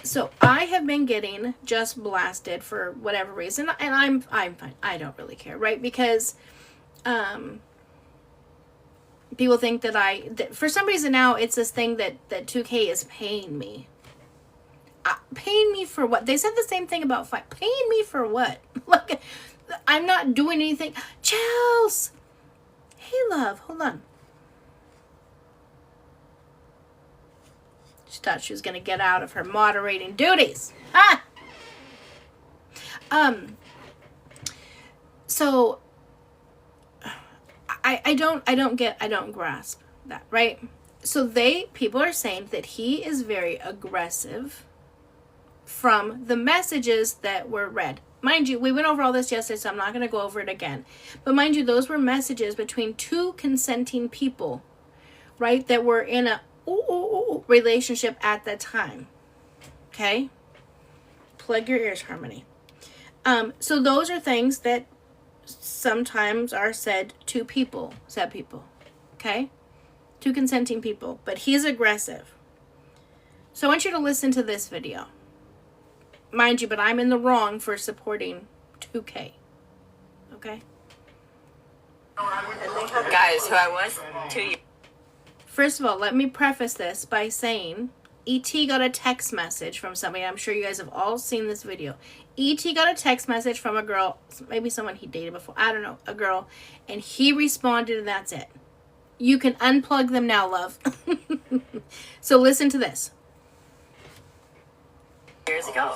So I have been getting just blasted for whatever reason, and I'm fine. I don't really care, right? Because people think that for some reason now it's this thing that 2K is paying me. Paying me for what? They said the same thing about fight. Paying me for what? Like, I'm not doing anything. Chels! Hey, love, hold on. She thought she was going to get out of her moderating duties. Ah! So I don't grasp that, right? So people are saying that he is very aggressive from the messages that were read. Mind you, we went over all this yesterday, so I'm not going to go over it again. But mind you, those were messages between two consenting people, right, that were in a relationship at that time. Okay? Plug your ears, Harmony. So those are things that sometimes are said to people. Okay? Two consenting people. But he's aggressive. So I want you to listen to this video. Mind you, but I'm in the wrong for supporting 2K. Okay? Guys, who I was 2 years. First of all, let me preface this by saying E.T. got a text message from somebody. I'm sure you guys have all seen this video. E.T. got a text message from a girl, maybe someone he dated before, I don't know, a girl, and he responded, and that's it. You can unplug them now, love. So listen to this. Years ago.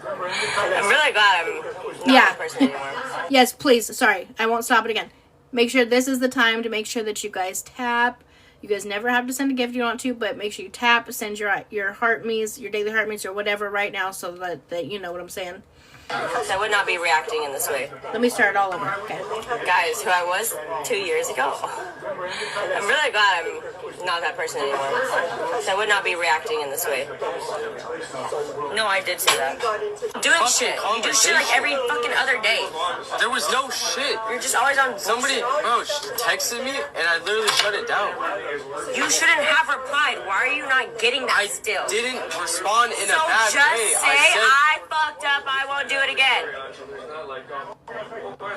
I'm really glad I'm not that person anymore. Yes, please. Sorry, I won't stop it again. Make sure this is the time to make sure that you guys tap. You guys never have to send a gift if you want to, but make sure you tap, send your heart me's, your daily heart me's, or whatever right now, so that you know what I'm saying. I would not be reacting in this way. Let me start all over. Okay. Guys, who I was 2 years ago. I'm really glad I'm not that person anymore. I would not be reacting in this way. No, I did say that. Doing shit. You do shit like every fucking other day. There was no shit. You're just always on bullshit. Somebody, bro, texted me and I literally shut it down. You shouldn't have replied. Why are you not getting that still? I didn't respond in a bad just way. Say I fucked up. I won't do it again.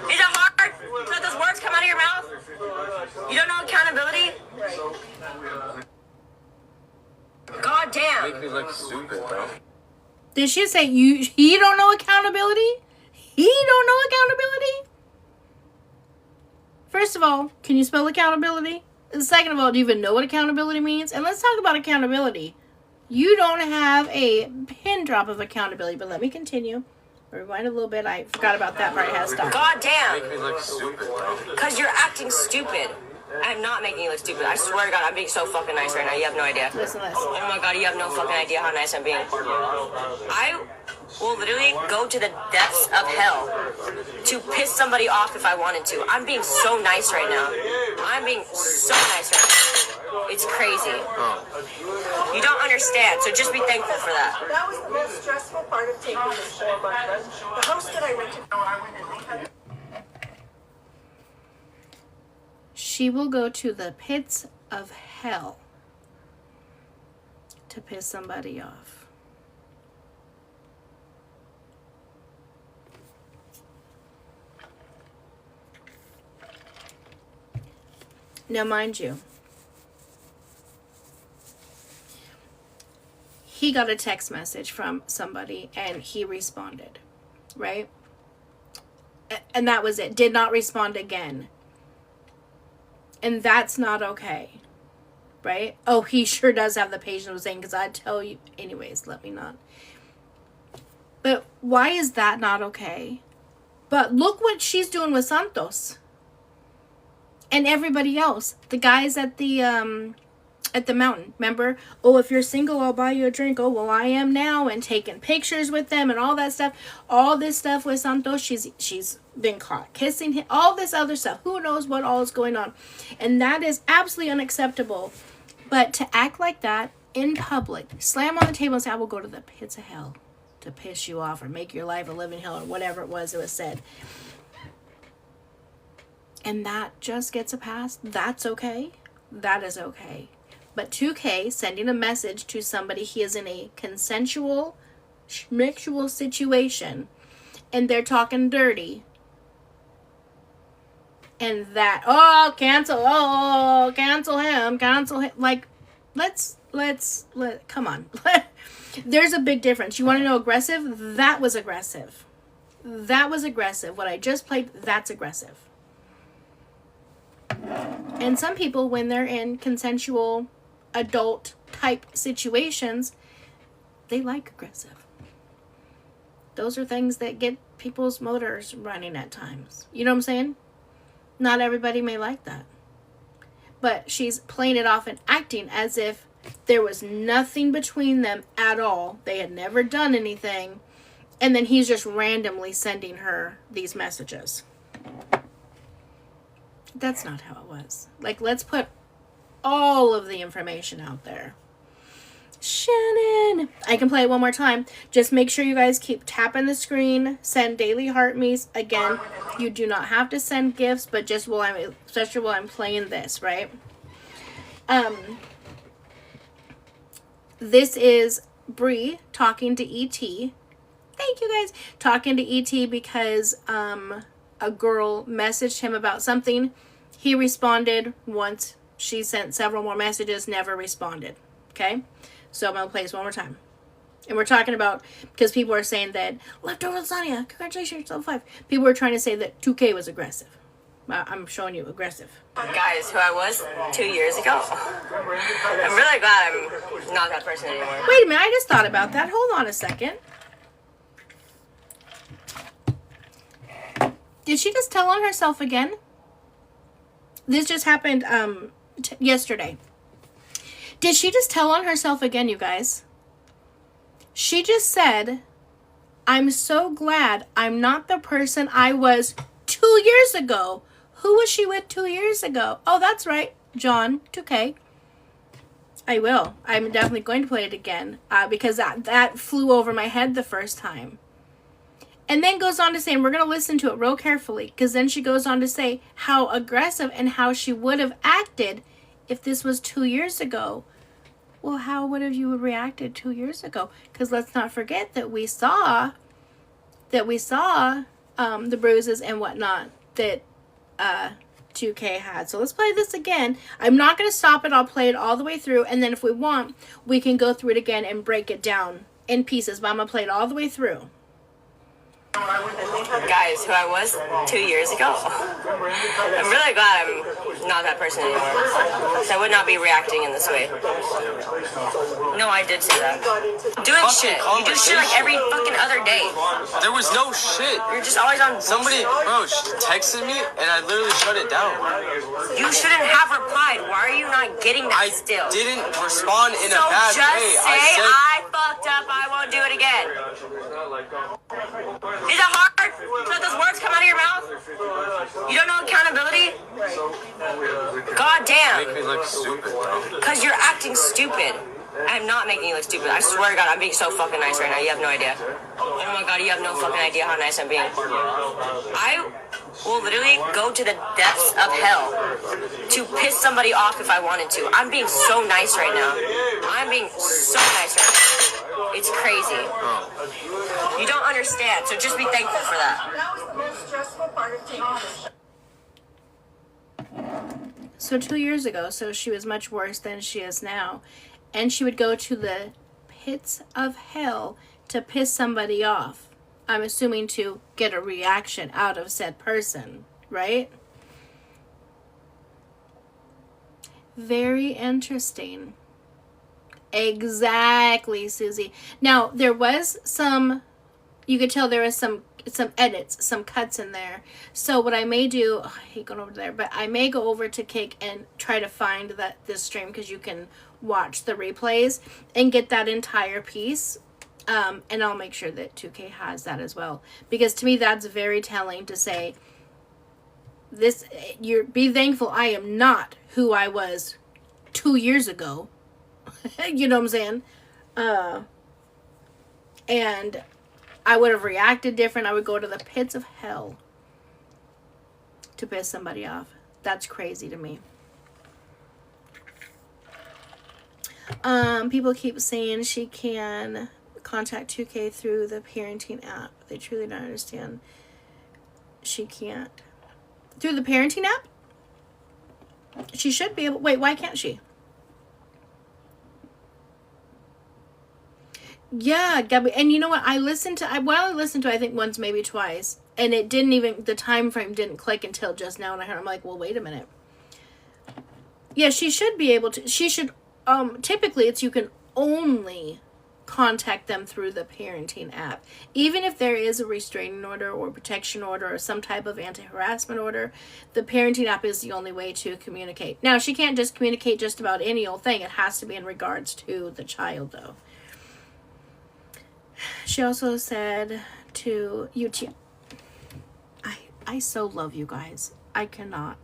Is it hard to let those words come out of your mouth? You don't know accountability? God damn. Make me look stupid, bro. Did she say he don't know accountability? He don't know accountability? First of all, can you spell accountability? And second of all, do you even know what accountability means? And let's talk about accountability. You don't have a pin drop of accountability, but let me continue. Rewind a little bit. I forgot about that part. I had to stop. God damn. Make me look stupid, bro. Because you're acting stupid. I'm not making you look stupid. I swear to God, I'm being so fucking nice right now. You have no idea. Listen to this. Oh my God, you have no fucking idea how nice I'm being. I will literally go to the depths of hell to piss somebody off if I wanted to. I'm being so nice right now. I'm being so nice right now. It's crazy. You don't understand, so just be thankful for that. That was the most stressful part of taking this 4 month run. The house that I rented. She will go to the pits of hell to piss somebody off. Now, mind you, he got a text message from somebody and he responded, right? And that was it. Did not respond again. And that's not okay, right? Oh, he sure does have the patience of saying, because I tell you, anyways, let me not. But why is that not okay? But look what she's doing with Santos. And everybody else. The guys at the mountain, remember? Oh, if you're single, I'll buy you a drink. Oh, well, I am now. And taking pictures with them and all that stuff. All this stuff with Santos, she's been caught kissing him. All this other stuff. Who knows what all is going on. And that is absolutely unacceptable. But to act like that in public, slam on the table and say, I will go to the pits of hell to piss you off or make your life a living hell or whatever it was said. And that just gets a pass. That's okay. That is okay. But 2K sending a message to somebody he is in a consensual schmictual situation and they're talking dirty, and that, cancel him, like, come on. There's a big difference. You want to know aggressive? That was aggressive. What I just played, that's aggressive. And some people, when they're in consensual adult type situations, they like aggressive. Those are things that get people's motors running at times. You know what I'm saying? Not everybody may like that. But she's playing it off and acting as if there was nothing between them at all. They had never done anything. And then he's just randomly sending her these messages. That's not how it was. Like, let's put all of the information out there. Shannon! I can play it one more time. Just make sure you guys keep tapping the screen. Send daily heart me's. Again, you do not have to send gifts, but just especially while I'm playing this, right? This is Bree talking to E.T. Thank you, guys. Talking to E.T. because a girl messaged him about something. He responded once. She sent several more messages, never responded. Okay? So I'm going to play this one more time. And we're talking about, because people are saying that, leftover lasagna, congratulations, level 5. People were trying to say that 2K was aggressive. I'm showing you aggressive. Guys, who I was 2 years ago. I'm really glad I'm not that person anymore. Wait a minute, I just thought about that. Hold on a second. Did she just tell on herself again? This just happened yesterday. Did she just tell on herself again, you guys? She just said, I'm so glad I'm not the person I was 2 years ago. Who was she with 2 years ago? Oh, that's right. John, 2K. I will. I'm definitely going to play it again because that flew over my head the first time. And then goes on to say, and we're going to listen to it real carefully, because then she goes on to say how aggressive and how she would have acted if this was 2 years ago. Well, how would have you reacted 2 years ago? Because let's not forget that we saw the bruises and whatnot that 2K had. So let's play this again. I'm not going to stop it. I'll play it all the way through. And then if we want, we can go through it again and break it down in pieces. But I'm going to play it all the way through. Guys, who I was 2 years ago. I'm really glad I'm not that person anymore. So I would not be reacting in this way. No, I did say that. Doing shit. You do shit like every fucking other day. There was no shit. You're just always on Somebody, bro, texted me and I literally shut it down. You shouldn't have replied. Why are you not getting that I still? didn't respond in a So bad just way. say I fucked up. I won't do it again. Is it hard to let those words come out of your mouth? You don't know accountability? God damn. Make me look stupid, bro. Because you're acting stupid. I'm not making you look stupid. I swear to God, I'm being so fucking nice right now. You have no idea. Oh my God, you have no fucking idea how nice I'm being. I will literally go to the depths of hell to piss somebody off if I wanted to. I'm being so nice right now. I'm being so nice right now. It's crazy. You don't understand, so just be thankful for that. That was the most stressful part of taking this. So 2 years ago, so she was much worse than she is now. And she would go to the pits of hell to piss somebody off. I'm assuming to get a reaction out of said person, right? Very interesting. Exactly, Susie. Now, there was some, you could tell there was some edits, some cuts in there. So what I may do, I hate going over there, but I may go over to Kick and try to find this stream, because you can watch the replays and get that entire piece. And I'll make sure that 2K has that as well, because to me that's very telling to say this. Be thankful I am not who I was 2 years ago. You know what I'm saying? And I would have reacted different. I would go to the pits of hell to piss somebody off. That's crazy to me. People keep saying she can contact 2K through the parenting app. They truly don't understand. She can't. Through the parenting app? She should be able. Wait, why can't she? Yeah, Gabby. And you know what? I listened to, I think once, maybe twice. And it didn't even, the time frame didn't click until just now. And I heard, I'm like, well, wait a minute. Yeah, she should be able to. She should, typically it's you can only contact them through the parenting app. Even if there is a restraining order or protection order or some type of anti-harassment order, the parenting app is the only way to communicate. Now, she can't just communicate just about any old thing. It has to be in regards to the child, though. She also said to UTI, I so love you guys. I cannot.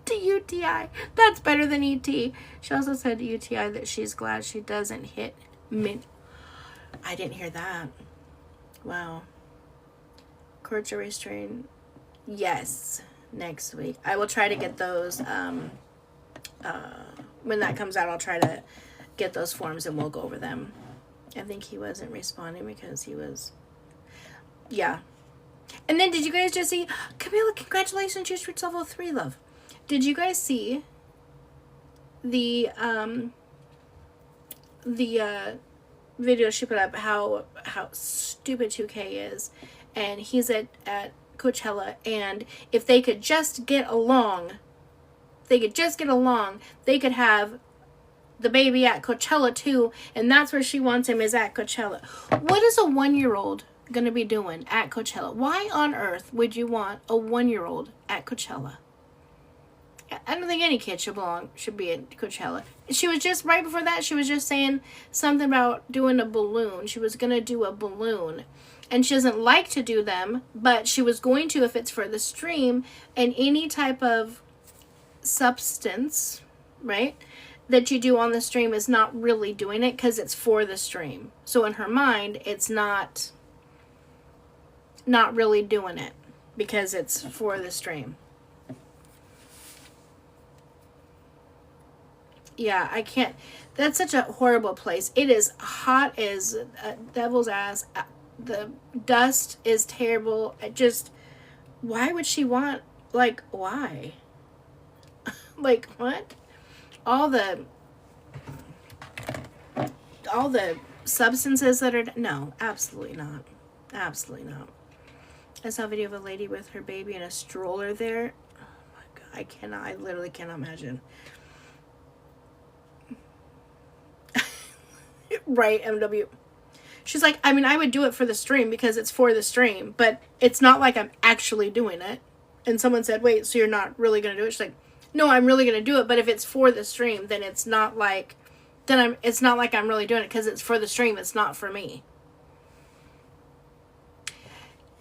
To UTI. That's better than ET. She also said to UTI that she's glad she doesn't hit mid. I didn't hear that. Wow. Courts are restrained. Yes. Next week. I will try to get those. When that comes out, I'll try to get those forms and we'll go over them. I think he wasn't responding because he was. Yeah. And then did you guys just see Camila, congratulations, you reached level 3, love. Did you guys see the video she put up how stupid 2K is, and he's at Coachella, and if they could just get along, they could have the baby at Coachella too, and that's where she wants him, is at Coachella. What is a 1-year-old gonna be doing at Coachella? Why on earth would you want a 1-year-old at Coachella? I don't think any kid should be at Coachella. She was just, right before that, she was just saying something about doing a balloon. She was going to do a balloon. And she doesn't like to do them, but she was going to if it's for the stream. And any type of substance, right, that you do on the stream is not really doing it because it's for the stream. So in her mind, it's not really doing it because it's for the stream. Yeah, I can't. That's such a horrible place. It is hot as devil's ass. The dust is terrible. Why would she want, why? Like, what? All the substances that are, no, absolutely not. Absolutely not. I saw a video of a lady with her baby in a stroller there. Oh my God, I literally cannot imagine. Right, MW. She's like, I mean, I would do it for the stream because it's for the stream, but it's not like I'm actually doing it. And someone said, wait, so you're not really going to do it? She's like, no, I'm really going to do it, but if it's for the stream, then it's not like I'm really doing it because it's for the stream. It's not for me.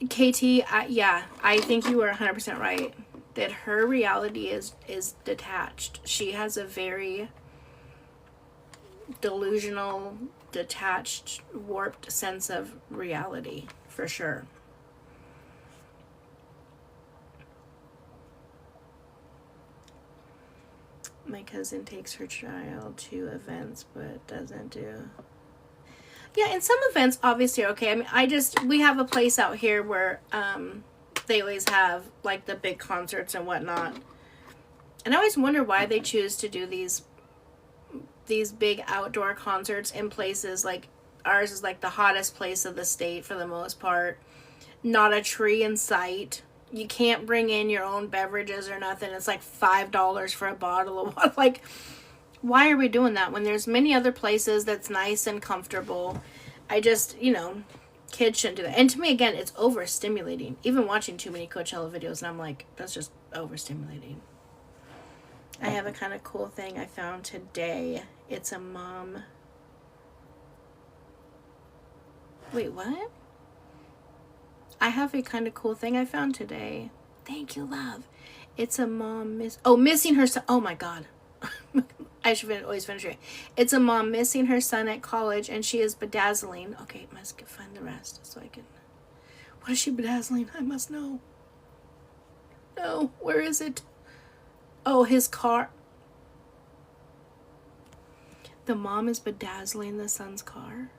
KT, yeah, I think you were 100% right that her reality is detached. She has a very delusional, detached, warped sense of reality, for sure. My cousin takes her child to events, but doesn't do. Yeah, in some events, obviously, okay. I mean, we have a place out here where they always have, like, the big concerts and whatnot. And I always wonder why they choose to do these big outdoor concerts in places like ours is like the hottest place of the state for the most part. Not a tree in sight. You can't bring in your own beverages or nothing. It's like $5 for a bottle of water. Like, why are we doing that when there's many other places that's nice and comfortable? Kids shouldn't do that. And to me, again, it's overstimulating. Even watching too many Coachella videos, and I'm like, that's just overstimulating. I have a kind of cool thing I found today. It's a mom. Wait, what? I have a kind of cool thing I found today. Thank you, love. It's a mom missing her son. Oh my God. I should always finish it. It's a mom missing her son at college, and she is bedazzling. Okay, must find the rest so I can. What is she bedazzling? I must know. No, where is it? Oh, his car. The mom is bedazzling the son's car.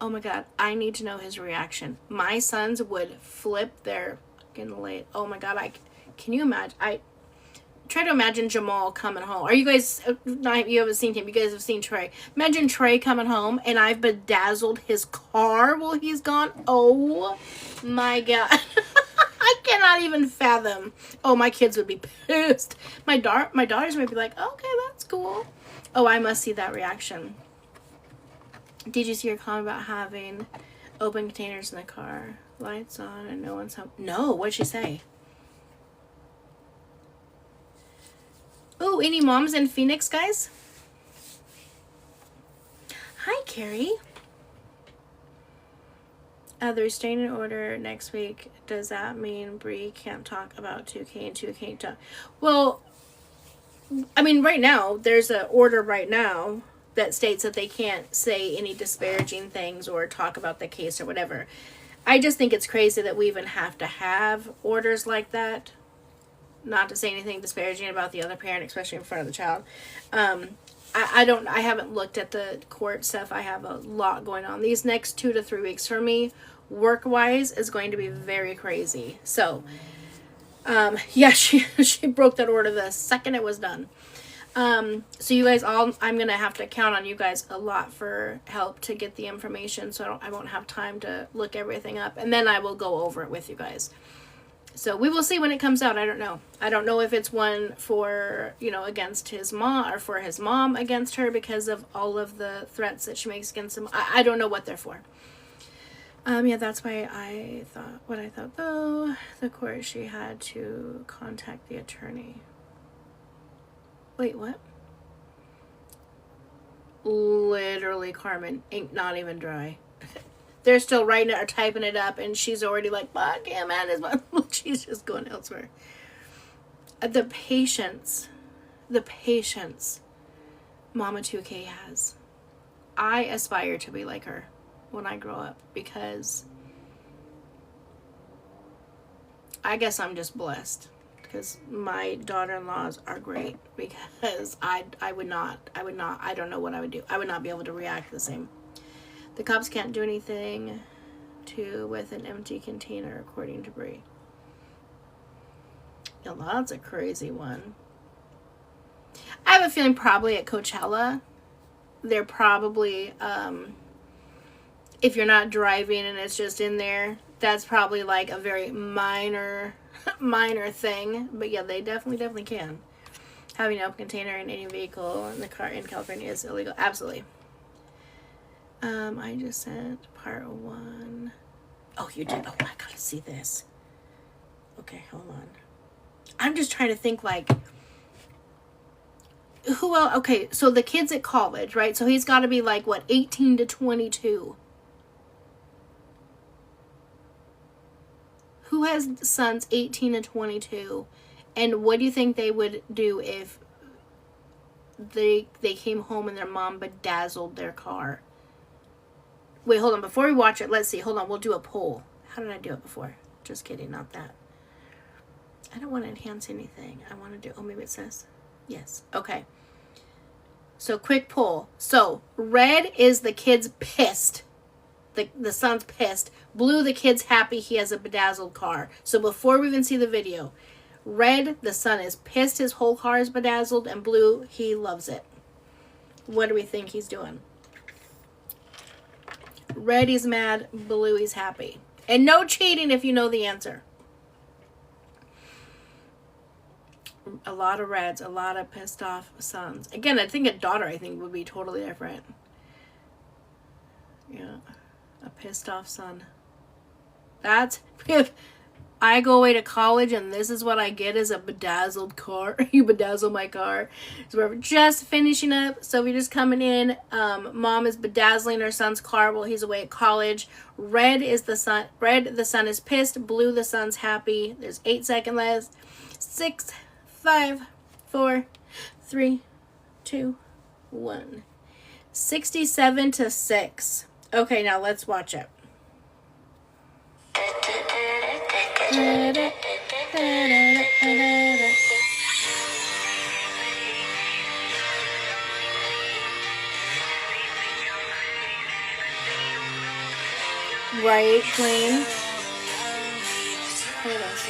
Oh my god, I need to know his reaction. My sons would flip their fucking lid. Oh my god, can you imagine? I try to imagine Jamal coming home. Are you guys, not, you haven't seen him, you guys have seen Trey. Imagine Trey coming home and I've bedazzled his car while he's gone. Oh my god. I cannot even fathom. Oh, my kids would be pissed. My daughters would be like, okay, that's cool. Oh, I must see that reaction. Did you see your comment about having open containers in the car? Lights on and no one's home. No, what'd she say? Oh, any moms in Phoenix, guys? Hi, Carrie. The restraining order next week. Does that mean Bree can't talk about 2K and 2K talk? Well, I mean, right now, there's an order right now that states that they can't say any disparaging things or talk about the case or whatever. I just think it's crazy that we even have to have orders like that. Not to say anything disparaging about the other parent, especially in front of the child. I haven't looked at the court stuff. I have a lot going on. These next 2 to 3 weeks for me, work-wise, is going to be very crazy. So, yeah, she broke that order the second it was done. So you guys all, I'm going to have to count on you guys a lot for help to get the information. So I won't have time to look everything up. And then I will go over it with you guys. So we will see when it comes out. I don't know. I don't know if it's one for, against his mom or for his mom against her because of all of the threats that she makes against him. I don't know what they're for. Yeah, that's why I thought what I thought though. The court, she had to contact the attorney. Wait, what? Literally, Carmen, ink not even dry. They're still writing it or typing it up, and she's already like, fuck him, man. She's just going elsewhere. The patience Mama 2K has. I aspire to be like her when I grow up because I guess I'm just blessed because my daughter-in-laws are great because I don't know what I would do. I would not be able to react the same. The cops can't do anything with an empty container, according to Bree. Yeah, that's a crazy one. I have a feeling probably at Coachella, they're probably, if you're not driving and it's just in there, that's probably like a very minor thing. But yeah, they definitely can. Having an open container in any vehicle in the car in California is illegal. Absolutely. I just sent part 1. Oh, you did? Oh, I gotta see this. Okay, hold on. I'm just trying to think, like, who else? Okay, so the kid's at college, right? So he's got to be, like, what, 18 to 22? Who has sons 18 to 22? And what do you think they would do if they came home and their mom bedazzled their car? Wait, hold on. Before we watch it, let's see. Hold on. We'll do a poll. How did I do it before? Just kidding. Not that. I don't want to enhance anything. I want to do... Oh, maybe it says... Yes. Okay. So, quick poll. So, red is the kid's pissed. The son's pissed. Blue, the kid's happy he has a bedazzled car. So, before we even see the video, red, the son is pissed his whole car is bedazzled. And blue, he loves it. What do we think he's doing? Red, he's mad. Blue, he's happy. And no cheating if you know the answer. A lot of reds. A lot of pissed off sons. Again, I think a daughter, would be totally different. Yeah. A pissed off son. That's... If I go away to college and this is what I get is a bedazzled car. You bedazzle my car. So we're just finishing up. So we're just coming in. Mom is bedazzling her son's car while he's away at college. Red, the son is pissed. Blue, the son's happy. There's 8 seconds left. 6, 5, 4, 3, 2, 1. 67 to 6. Okay, now let's watch it. Right, clean. What else?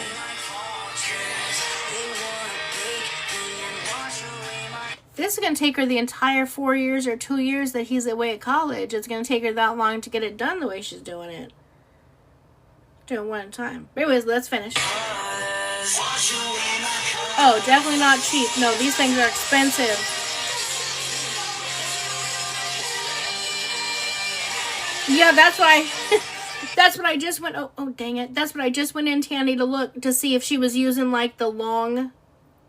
This is going to take her the entire 4 years or 2 years that he's away at college. It's going to take her that long to get it done the way she's doing it. Doing one at a time. Anyways, let's finish. Oh, definitely not cheap. No, these things are expensive. Yeah, that's why. That's what I just went. Oh, dang it! That's what I just went in, Tandy, to look to see if she was using like the long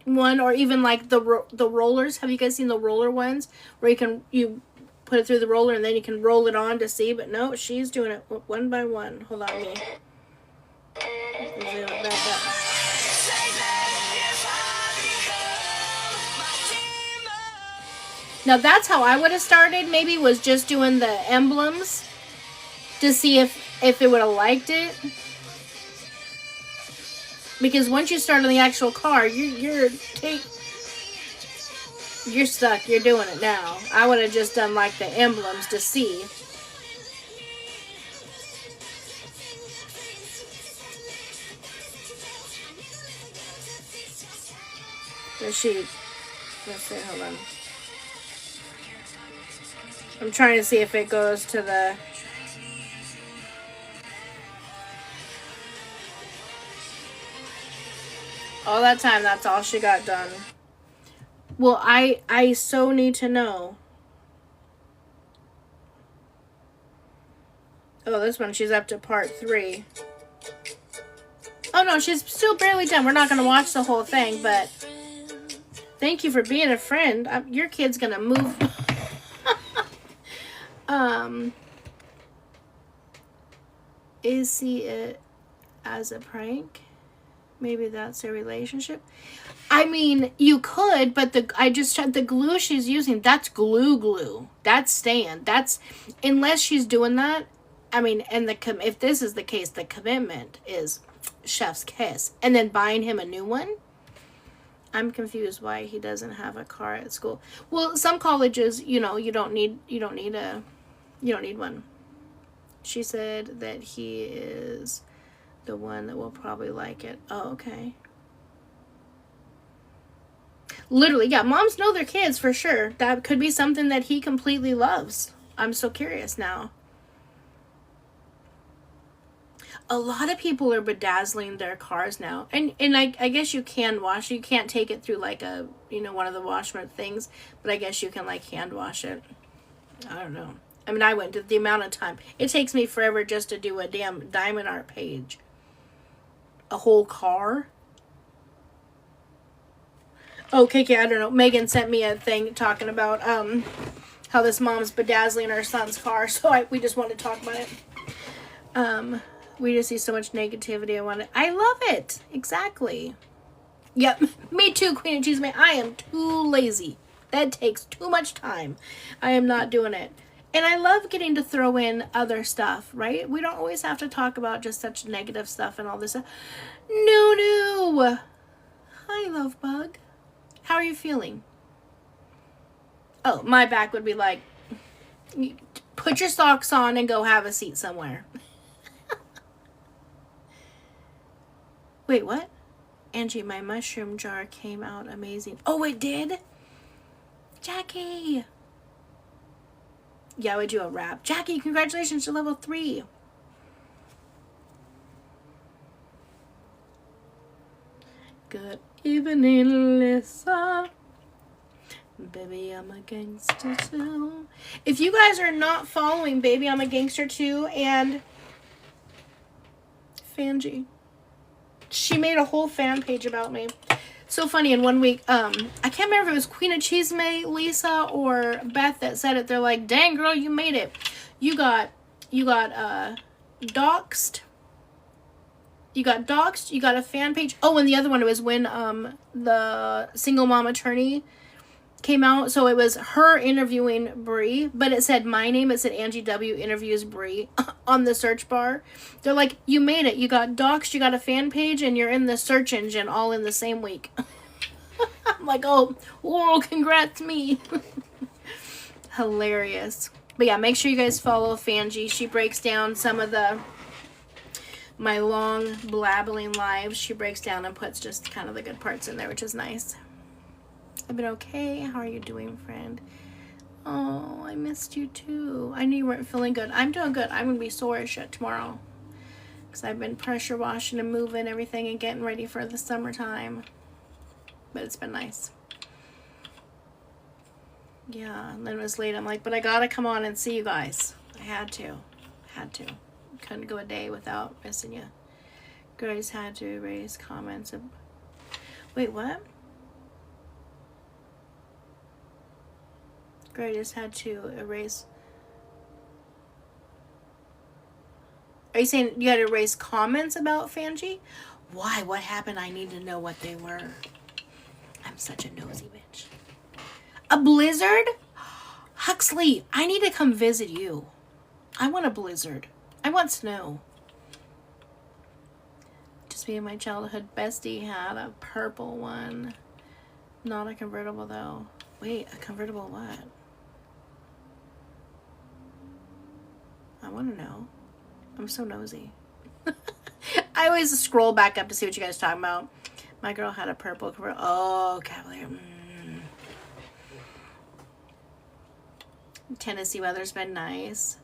one or even like the rollers. Have you guys seen the roller ones where you put it through the roller and then you can roll it on to see? But no, she's doing it one by one. Hold on, me. Now that's how I would have started. Maybe was just doing the emblems to see if it would have liked it. Because once you start on the actual car, you're stuck. You're doing it now. I would have just done like the emblems to see. Let's see, hold on. I'm trying to see if it goes to the... All that time, that's all she got done. Well, I so need to know. Oh, this one, she's up to part 3. Oh, no, she's still barely done. We're not going to watch the whole thing, but... Thank you for being a friend. Your kid's going to move... Is he it as a prank? Maybe that's a relationship. I mean, you could, but I just checked the glue she's using. That's glue. That's staying. That's unless she's doing that. I mean, and if this is the case, the commitment is chef's kiss, and then buying him a new one. I'm confused why he doesn't have a car at school. Well, some colleges, you don't need one. She said that he is the one that will probably like it. Oh, okay. Literally, yeah, moms know their kids for sure. That could be something that he completely loves. I'm so curious now. A lot of people are bedazzling their cars now. And I guess you can wash. You can't take it through like a, one of the washment things. But I guess you can like hand wash it. I don't know. I mean, I went to the amount of time. It takes me forever just to do a damn diamond art page. A whole car. Oh, KK, I don't know. Megan sent me a thing talking about how this mom's bedazzling her son's car. So we just want to talk about it. We just see so much negativity. I love it. Exactly. Yep. Me too, Queen of Cheese Man. I am too lazy. That takes too much time. I am not doing it. And I love getting to throw in other stuff, right? We don't always have to talk about just such negative stuff and all this stuff. No. Hi, Love Bug. How are you feeling? Oh, my back would be like, put your socks on and go have a seat somewhere. Wait, what? Angie, my mushroom jar came out amazing. Oh, it did? Jackie. Yeah, I would do a wrap. Jackie, congratulations to level 3. Good evening, Lisa. Baby, I'm a gangster too. If you guys are not following Baby, I'm a Gangster too and Fangie, she made a whole fan page about me. So funny, in 1 week, I can't remember if it was Queen of Cheesemate, Lisa, or Beth that said it. They're like, dang, girl, you made it. You got doxed. You got doxed, you got a fan page. Oh, and the other one was when the single mom attorney came out. So it was her interviewing Brie, but it said my name. It said Angie W. interviews Brie on the search bar. They're like, you made it. You got doxed, you got a fan page, and you're in the search engine all in the same week. I'm like, oh, whoa, congrats me. Hilarious. But yeah, make sure you guys follow Fanji. She breaks down some of my long blabbling lives. She breaks down and puts just kind of the good parts in there, which is nice. I've been okay. How are you doing, friend? Oh, I missed you too. I knew you weren't feeling good. I'm doing good. I'm gonna be sore as shit tomorrow because I've been pressure washing and moving everything and getting ready for the summertime. But it's been nice. Yeah, and then it was late. I'm like, but I gotta come on and see you guys. I had to. Couldn't go a day without missing you. Grace had to erase comments. Wait, what? Grace had to erase. Are you saying you had to erase comments about Fanji? Why? What happened? I need to know what they were. I'm such a nosy bitch. A blizzard? Huxley, I need to come visit you. I want a blizzard. I want snow. Just me and my childhood bestie had a purple one. Not a convertible though. Wait, a convertible what? I want to know. I'm so nosy. I always scroll back up to see what you guys are talking about. My girl had a purple convertible. Oh, Cavalier. Tennessee weather's been nice.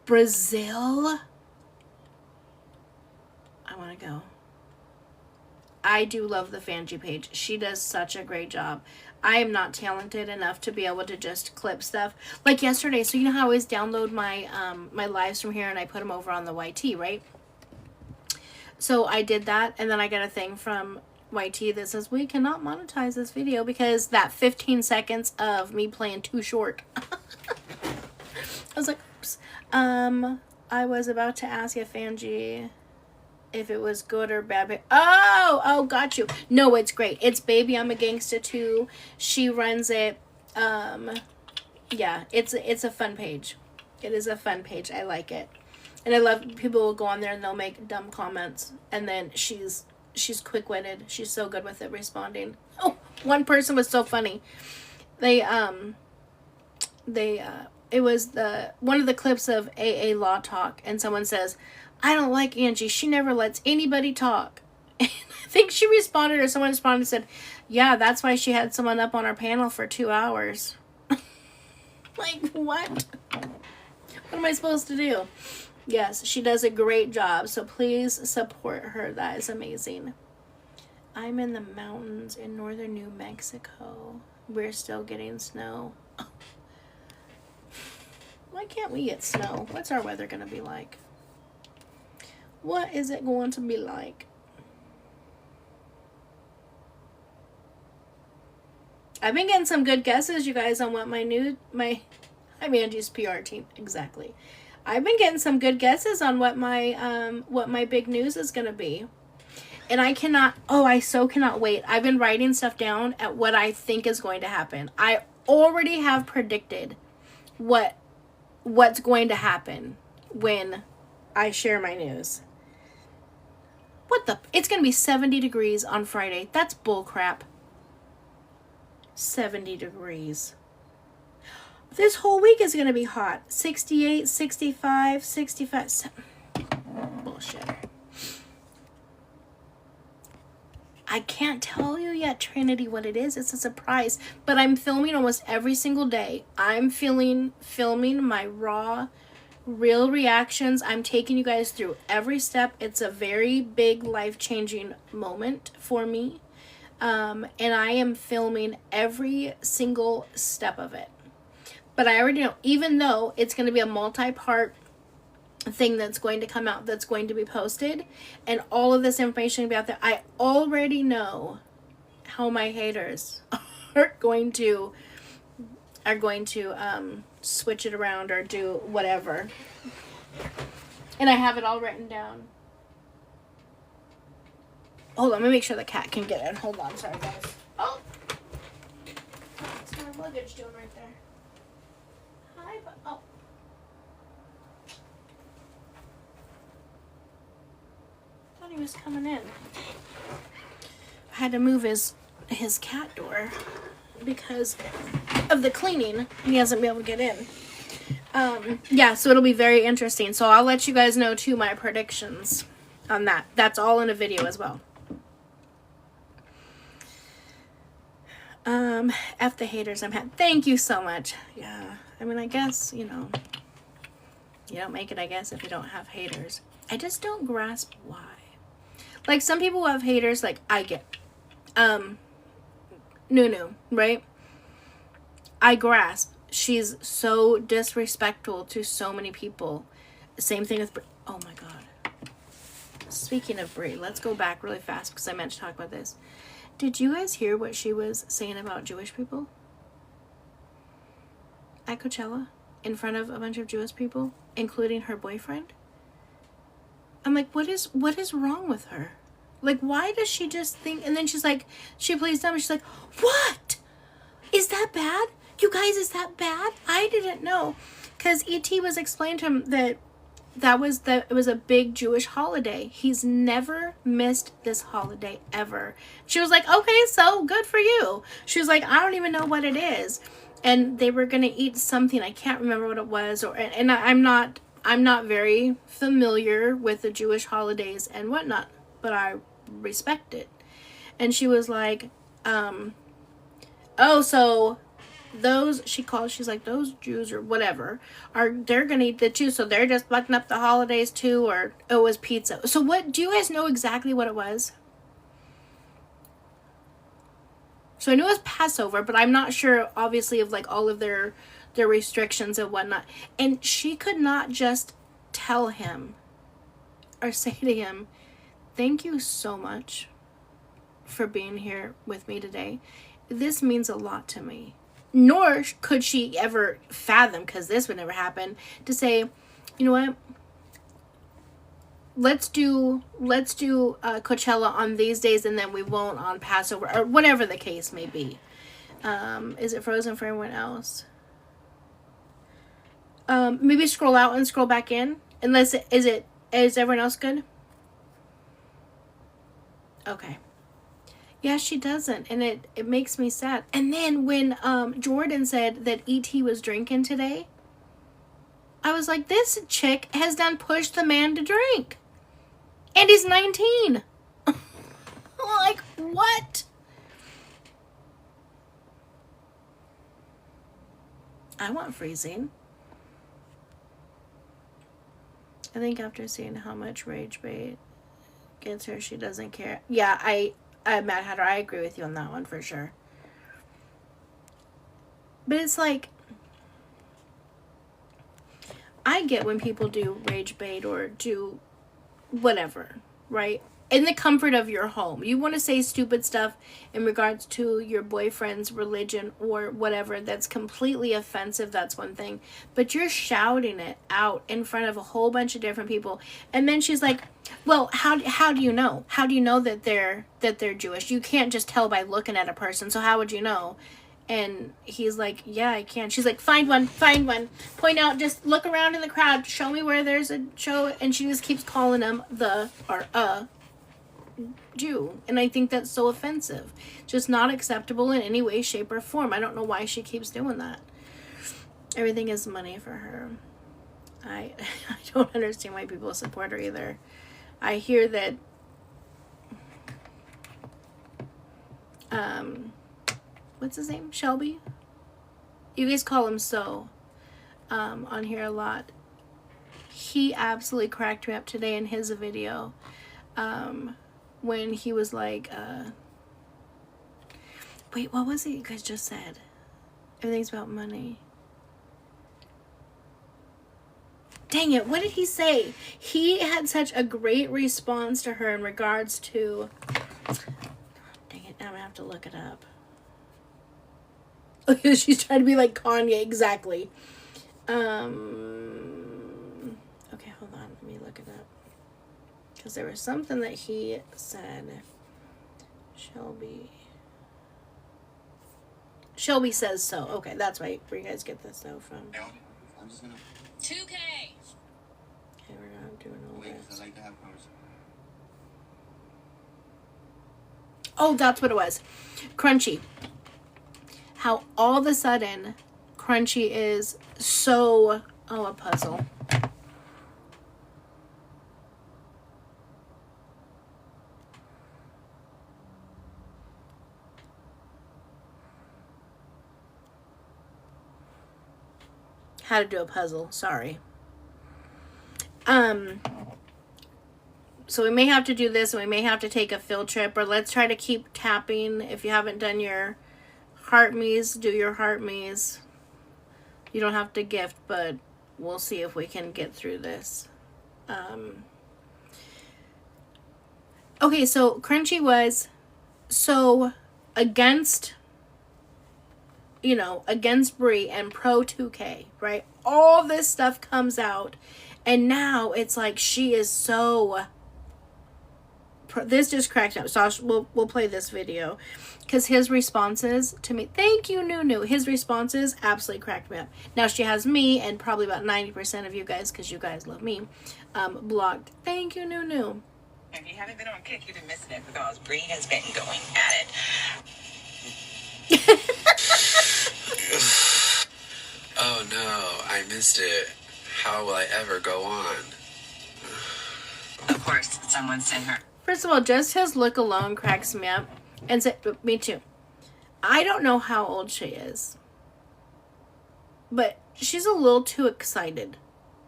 Brazil? I want to go. I do love the Fanji page. She does such a great job. I am not talented enough to be able to just clip stuff. Like yesterday, so you know how I always download my my lives from here and I put them over on the YT, right? So I did that, and then I got a thing from YT that says, we cannot monetize this video because that 15 seconds of me playing too short. I was like, oops. I was about to ask you, Fanji, if it was good or bad. Oh, got you. No, it's great. It's Baby I'm a Gangsta 2. She runs it. Yeah, it's a fun page. It is a fun page. I like it. And I love people will go on there and they'll make dumb comments. And then she's quick-witted. She's so good with it, responding. Oh, one person was so funny. It was one of the clips of AA Law Talk, and someone says, I don't like Angie. She never lets anybody talk. And I think she responded, or someone responded and said, yeah, that's why she had someone up on our panel for 2 hours. Like, what? What am I supposed to do? Yes, she does a great job, so please support her. That is amazing. I'm in the mountains in northern New Mexico. We're still getting snow. Why can't we get snow? What's our weather going to be like? What is it going to be like? I've been getting some good guesses, you guys, on what I'm Angie's PR team. Exactly. I've been getting some good guesses on what my big news is going to be. And I so cannot wait. I've been writing stuff down at what I think is going to happen. I already have predicted what's going to happen when I share my news. It's going to be 70 degrees on Friday. That's bullcrap. 70 degrees. This whole week is going to be hot. 68, 65, 65. Bullshit. I can't tell you yet, Trinity, what it is. It's a surprise. But I'm filming almost every single day. I'm filming my raw, real reactions. I'm taking you guys through every step. It's a very big, life-changing moment for me. And I am filming every single step of it. But I already know, even though it's going to be a multi-part thing that's going to come out, that's going to be posted, and all of this information will be out there, I already know how my haters are going to switch it around or do whatever. And I have it all written down. Hold on, let me make sure the cat can get in. Hold on, sorry guys. Oh! What's my luggage doing right there? Hi, oh. Thought he was coming in. I had to move his cat door because of the cleaning. He hasn't been able to get in. Yeah, so it'll be very interesting. So I'll let you guys know too my predictions on that. That's all in a video as well. F the haters. Thank you so much. Yeah, I mean, I guess, you know, you don't make it, I guess, if you don't have haters. I just don't grasp why. Like, some people who have haters, like, I get. Nunu, right? I grasp. She's so disrespectful to so many people. Same thing with Brie. Oh my god. Speaking of Brie, let's go back really fast because I meant to talk about this. Did you guys hear what she was saying about Jewish people? At Coachella? In front of a bunch of Jewish people? Including her boyfriend? I'm like, what is wrong with her? Like, why does she just think... And then she's like, she plays dumb and she's like, what? Is that bad? You guys, is that bad? I didn't know. Because E.T. was explaining to him that it was a big Jewish holiday. He's never missed this holiday ever. She was like, okay, so good for you. She was like, I don't even know what it is. And they were gonna eat something. I can't remember what it was. And I'm not very familiar with the Jewish holidays and whatnot, but I respect it. And she was like, oh, so she's like, those Jews or whatever they're gonna eat the Jews, so they're just butting up the holidays too, or it was pizza. So what, do you guys know exactly what it was? So I knew it was Passover, but I'm not sure obviously of like all of their restrictions and whatnot. And she could not just tell him or say to him, thank you so much for being here with me today. This means a lot to me. Nor could she ever fathom, because this would never happen, to say, you know what, let's do Coachella on these days and then we won't on Passover, or whatever the case may be. Is it frozen for everyone else? Maybe scroll out and scroll back in. Unless is everyone else good? Okay. Yeah, she doesn't, and it makes me sad. And then when Jordan said that E.T. was drinking today, I was like, this chick has done pushed the man to drink. And he's 19. Like, what? I want freezing. I think after seeing how much rage bait gets her, she doesn't care. Yeah, Mad Hatter, I agree with you on that one for sure. But it's like, I get when people do rage bait or do whatever, right? In the comfort of your home. You want to say stupid stuff in regards to your boyfriend's religion or whatever that's completely offensive, that's one thing. But you're shouting it out in front of a whole bunch of different people. And then she's like, well, how do you know? How do you know that they're Jewish? You can't just tell by looking at a person. So how would you know? And he's like, yeah, I can. She's like, find one. Point out, just look around in the crowd. Show me where there's a show. And she just keeps calling him Jew. And I think that's so offensive. Just not acceptable in any way, shape, or form. I don't know why she keeps doing that. Everything is money for her. I don't understand why people support her either. I hear that what's his name? Shelby? You guys call him So on here a lot. He absolutely cracked me up today in his video. When he was like, wait, what was it you guys just said? Everything's about money. Dang it, what did he say? He had such a great response to her in regards to... Dang it, now I'm gonna have to look it up. Oh, she's trying to be like Kanye, exactly. Okay, hold on, let me look it up. Because there was something that he said. Shelby says so. Okay, that's right. Where you guys get this though from. I'm just gonna... 2K. Okay, we're not doing all this. I like to have conversations. Oh, that's what it was. Crunchy. How all of a sudden Crunchy is so Oh, a puzzle. How to do a puzzle, sorry. So we may have to do this, and we may have to take a field trip, or let's try to keep tapping. If you haven't done your heart maze, do your heart maze. You don't have to gift, but we'll see if we can get through this. Okay, so Crunchy was so against, you know, against Brie and pro 2K, right? All this stuff comes out, and now it's like she is so... This just cracked up. So we'll play this video, because his responses to me, thank you, Nunu. His responses absolutely cracked me up. Now she has me and probably about 90% of you guys, because you guys love me, blocked. Thank you, Nunu. If you haven't been on Kick, you've been missing it, because Brie has been going at it. Oh no, I missed it. How will I ever go on? Of course, someone sent her. First of all, just his look alone cracks me up. And me too. I don't know how old she is, but she's a little too excited,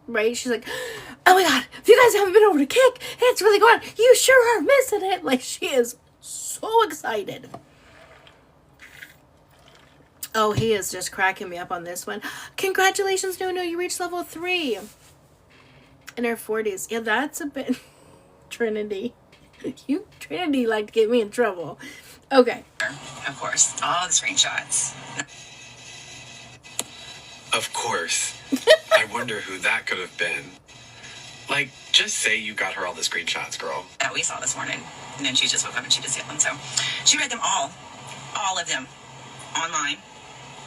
right? She's like, oh my god, if you guys haven't been over to Kick, it's really going on. You sure are missing it. Like, she is so excited. Oh, he is just cracking me up on this one. Congratulations, Nunu, you reached level 3. In her 40s. Yeah, that's a bit... Trinity. You, Trinity, like to get me in trouble. Okay. Of course, all the screenshots. Of course. I wonder who that could have been. Like, just say you got her all the screenshots, girl. That we saw this morning. And then she just woke up and she just hit them. So she read them all of them, online,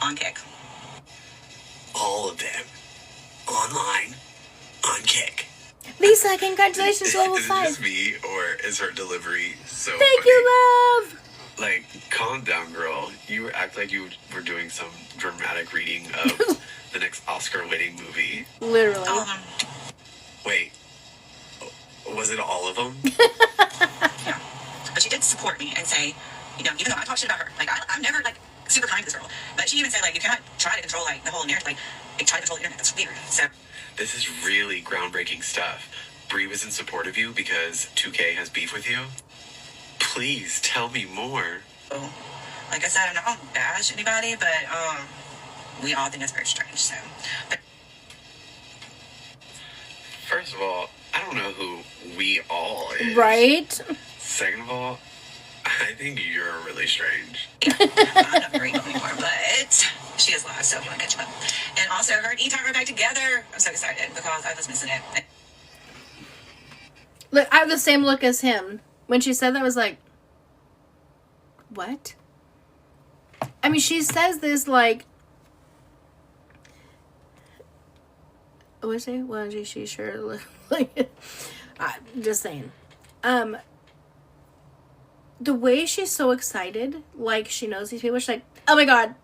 on Kick. All of them. Online. On Kick. Lisa, congratulations, level Is it 5. just me, or is her delivery so Thank funny? you, love. Like, calm down, girl. You act like you were doing some dramatic reading of the next Oscar-winning movie. Literally. All of them. Wait. Was it all of them? Yeah. But she did support me and say, you know, even though I talk shit about her, like, I'm never, like, super kind to this girl. But she even said, like, you cannot try to control, like, the whole narrative, like try to control the internet. That's weird. So... This is really groundbreaking stuff. Brie was in support of you because 2K has beef with you? Please tell me more. Oh, like I said, I don't bash anybody, but we all think that's very strange. So, but First of all, I don't know who we all is. Right? Second of all, I think you're really strange. I'm not very anymore. But she is live, so if you want to catch up. And also, her and E-Time are back together. I'm so excited because I was missing it. Look, I have the same look as him. When she said that, I was like, what? I mean, she says this like, what is it? Well, she sure look like, just saying. The way she's so excited, like she knows these people, she's like, oh my god.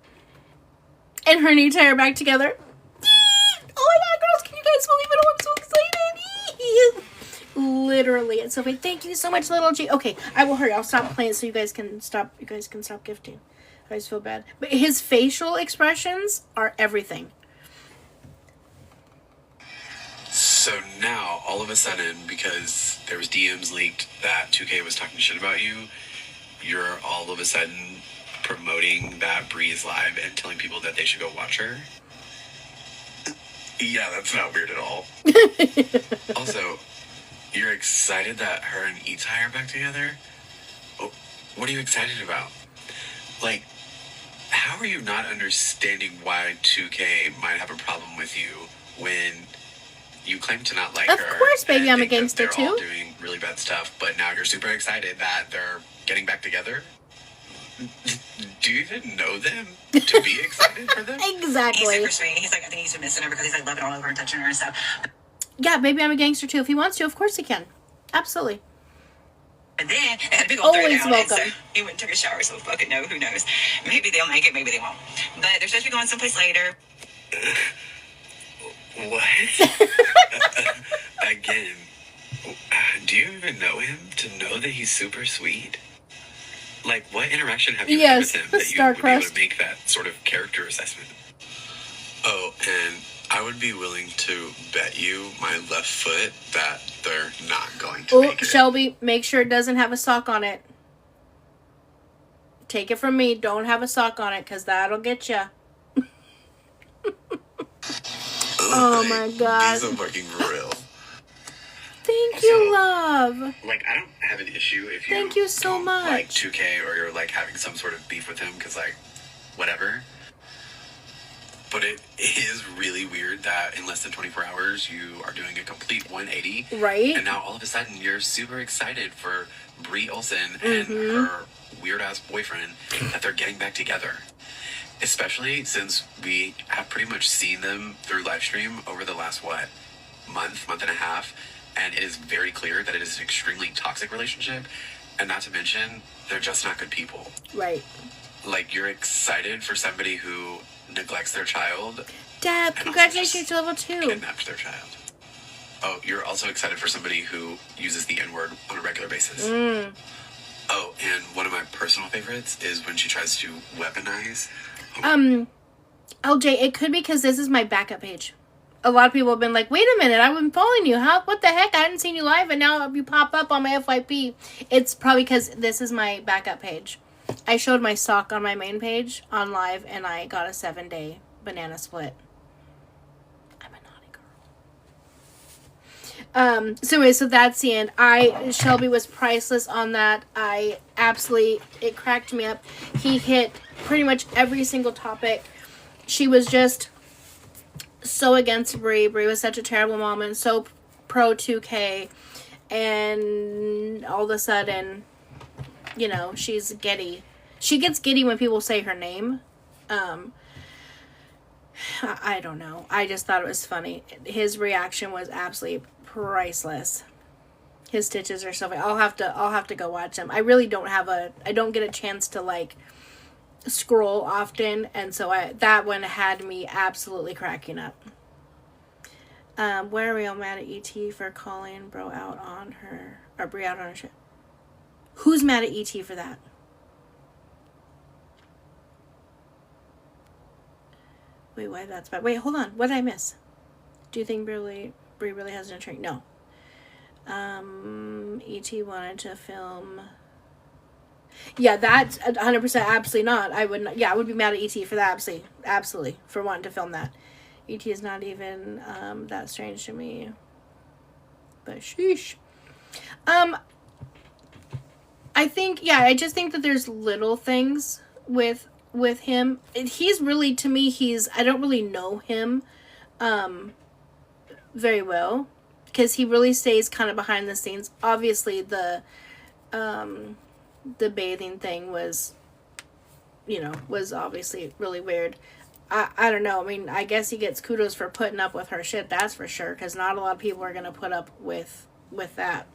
And her and E-Time are back together. Oh my god, girls, can you guys believe it? Oh, I'm so excited. Literally, it's so funny. Thank you so much, Little G. Okay, I will hurry. I'll stop playing so you guys can stop. You guys can stop gifting. I just feel bad. But his facial expressions are everything. So now, all of a sudden, because there was DMs leaked that 2K was talking shit about you, you're all of a sudden promoting that Brie is live and telling people that they should go watch her? Yeah, that's not weird at all. Also, you're excited that her and E-Tie are back together? Oh, what are you excited about? Like, how are you not understanding why 2K might have a problem with you when you claim to not like Of her? course, baby, and I'm a think that gangster they're all too. doing really bad stuff, but now you're super excited that they're getting back together? Do you even know them to be excited for them? He's Exactly. super sweet. He's like, I think he's been missing her because he's like loving all over and touching her and stuff. Yeah, baby, I'm a gangster too. If he wants to, of course he can. Absolutely. But then they had a big old Always throwdown, and so welcome. he went and took a shower. So fucking no, who knows? Maybe they'll make it, maybe they won't. But they're supposed to be going someplace later. What? Again, do you even know him to know that he's super sweet? Like, what interaction have you had with him that you would be able to make that sort of character assessment? Oh, and I would be willing to bet you my left foot that they're not going to make it. Shelby, make sure it doesn't have a sock on it. Take it from me. Don't have a sock on it, because that'll get you. Oh my God. These are fucking real. Thank you, love. Like, I don't have an issue if you Thank you so don't much. like 2K or you're like having some sort of beef with him, because like, whatever. But it is really weird that in less than 24 hours you are doing a complete 180. Right. And now all of a sudden you're super excited for Brie Olsen and her weird ass boyfriend that they're getting back together. Especially since we have pretty much seen them through live stream over the last, month and a half. And it is very clear that it is an extremely toxic relationship. And not to mention, they're just not good people. Right. Like, you're excited for somebody who neglects their child. Dad, and congratulations to also level just 2. kidnapped their child. Oh, you're also excited for somebody who uses the N-word on a regular basis. Oh, and one of my personal favorites is when she tries to weaponize. LJ, it could be because this is my backup page. A lot of people have been like, wait a minute, I've been following you. What the heck? I hadn't seen you live, and now you pop up on my FYP. It's probably because this is my backup page. I showed my sock on my main page on live, and I got a 7-day banana split. I'm a naughty girl. So that's the end. Shelby was priceless on that. It cracked me up. He hit pretty much every single topic. She was just so against Brie. Brie was such a terrible mom and so pro 2K, and all of a sudden, she's giddy. She gets giddy when people say her name. I don't know. I just thought it was funny. His reaction was absolutely priceless. His stitches are so funny. I'll have to go watch them. I really don't get a chance to like scroll often, and so that one had me absolutely cracking up. Where are we all mad at ET for calling Brie out on her shit? Who's mad at ET for that? Wait, why that's bad? Wait, hold on. What did I miss? Do you think Brie really has an attorney? No. ET wanted to film. Yeah, that's 100% absolutely not. I would not. Yeah, I would be mad at ET for that. Absolutely, for wanting to film that. ET is not even that strange to me. But sheesh. I just think that there's little things with him. He's really, to me, I don't really know him very well, because he really stays kind of behind the scenes. Obviously, the bathing thing was obviously really weird. I don't know. I mean, I guess he gets kudos for putting up with her shit, that's for sure, because not a lot of people are going to put up with that.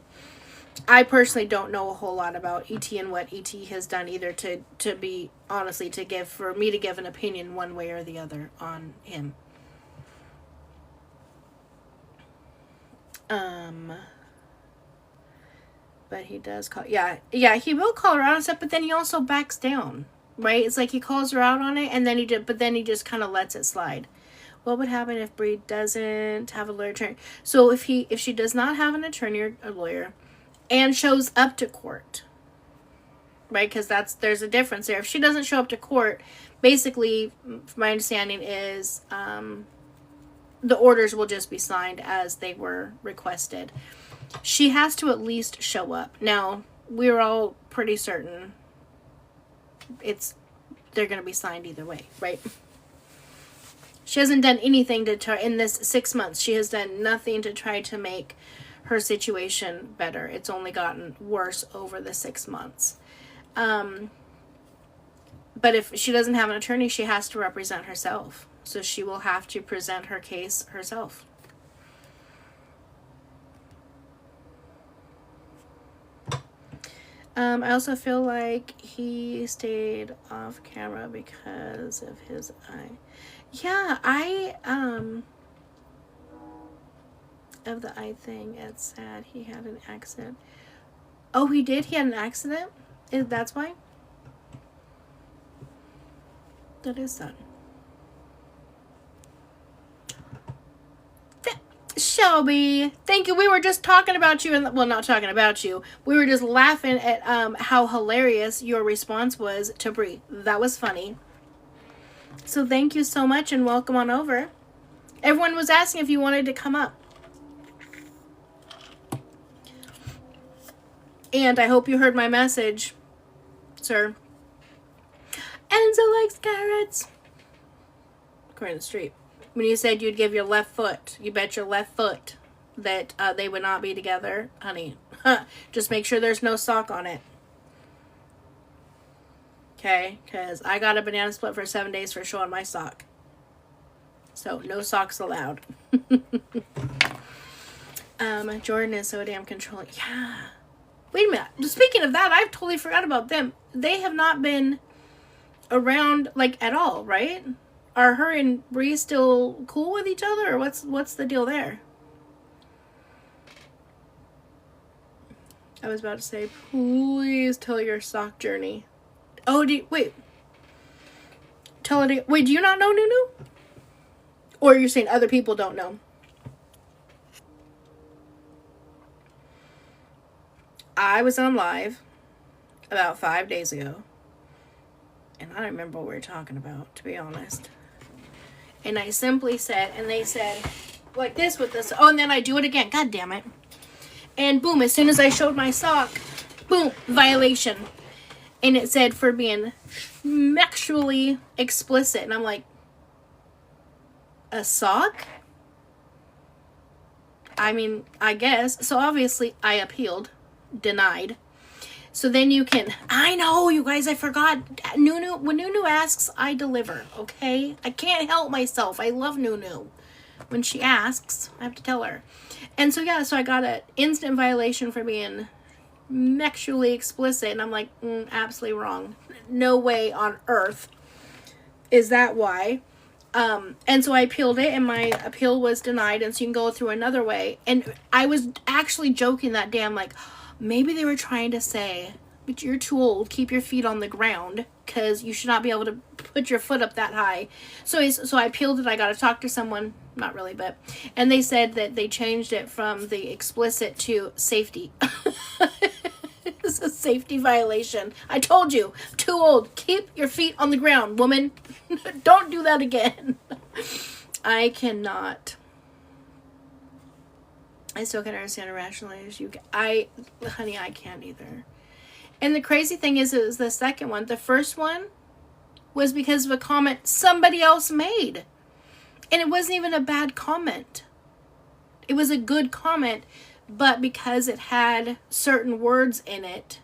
I personally don't know a whole lot about ET and what ET has done either to be, honestly, for me to give an opinion one way or the other on him. But he does call, yeah, he will call her out and stuff, but then he also backs down, right? It's like he calls her out on it, and then he just kind of lets it slide. What would happen if Brie doesn't have a lawyer attorney? So if she does not have an attorney or a lawyer, and shows up to court, right? Because there's a difference there. If she doesn't show up to court, basically, my understanding is the orders will just be signed as they were requested. She has to at least show up. Now, we're all pretty certain they're going to be signed either way, right? She hasn't done anything to try, in this 6 months, she has done nothing to try to make her situation better. It's only gotten worse over the 6 months. But if she doesn't have an attorney, she has to represent herself. So she will have to present her case herself. I also feel like he stayed off camera because of his eye. Yeah, of the eye thing. It's sad he had an accident. Oh, he did? He had an accident? That's why? That is sad. Shelby, thank you. We were just talking about you, and well, not talking about you. We were just laughing at how hilarious your response was to Brie. That was funny. So thank you so much, and welcome on over. Everyone was asking if you wanted to come up. And I hope you heard my message, sir. Enzo likes carrots. According to the street. When you said you'd give your left foot, you bet your left foot that they would not be together. Honey, just make sure there's no sock on it. Okay? Because I got a banana split for 7 days for showing my sock. So, no socks allowed. Jordan is so damn controlling. Yeah. Wait a minute. Speaking of that, I've totally forgot about them. They have not been around, like, at all, right? Are her and Bree still cool with each other, or what's the deal there? I was about to say, please tell your sock journey. Oh, wait. Tell it. Wait, do you not know Nunu? Or you're saying other people don't know? I was on live about 5 days ago. And I don't remember what we were talking about, to be honest. And I simply said, and they said, like this with this. Oh, and then I do it again. God damn it. And boom, as soon as I showed my sock, boom, violation. And it said for being sexually explicit. And I'm like, a sock? I mean, I guess. So obviously I appealed, denied. So then you can, I know, you guys, I forgot. Nunu, when Nunu asks, I deliver, okay? I can't help myself. I love Nunu. When she asks, I have to tell her. And so, yeah, so I got an instant violation for being sexually explicit. And I'm like, absolutely wrong. No way on earth is that why. And so I appealed it, and my appeal was denied. And so you can go through another way. And I was actually joking that day. I'm like, maybe they were trying to say, but you're too old, keep your feet on the ground, because you should not be able to put your foot up that high. So I appealed it, I got to talk to someone, not really, but, and they said that they changed it from the explicit to safety. It's a safety violation. I told you, too old, keep your feet on the ground, woman. Don't do that again. I cannot. I still can't understand a rationalize you. Honey, I can't either. And the crazy thing is, it was the second one. The first one was because of a comment somebody else made. And it wasn't even a bad comment. It was a good comment, but because it had certain words in it,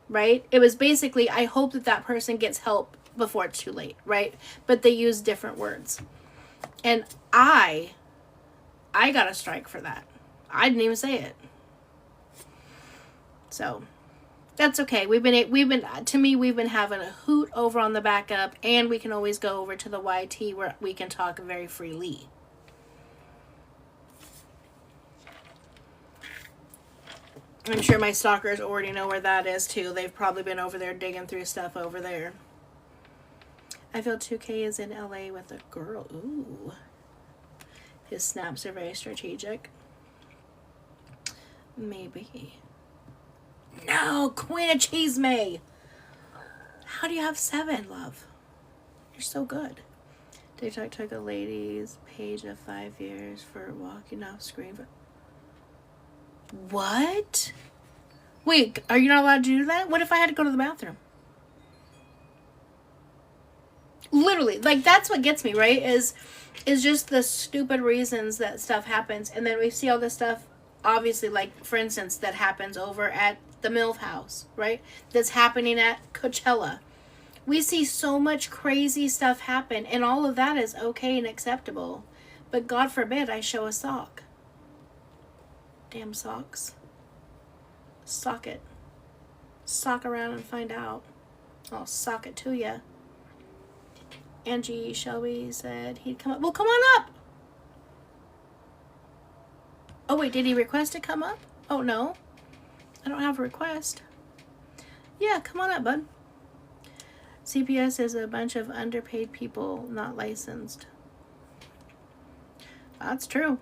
right? It was basically, I hope that person gets help before it's too late, right? But they used different words. And I got a strike for that. I didn't even say it. So, that's okay. We've been having a hoot over on the backup, and we can always go over to the YT where we can talk very freely. I'm sure my stalkers already know where that is too. They've probably been over there digging through stuff over there. I feel 2K is in LA with a girl. Ooh. His snaps are very strategic. Maybe. No, Queen of Cheese May. How do you have 7, love? You're so good. TikTok took a lady's page of 5 years for walking off screen. What? Wait, are you not allowed to do that? What if I had to go to the bathroom? Literally, like, that's what gets me, right? Is just the stupid reasons that stuff happens. And then we see all this stuff, obviously, like, for instance, that happens over at the MILF house, right? That's happening at Coachella. We see so much crazy stuff happen, and all of that is okay and acceptable. But God forbid I show a sock. Damn socks. Sock it. Sock around and find out. I'll sock it to ya. Angie Shelby said he'd come up. Well, come on up! Oh, wait, did he request to come up? Oh, no. I don't have a request. Yeah, come on up, bud. CPS is a bunch of underpaid people not licensed. That's true.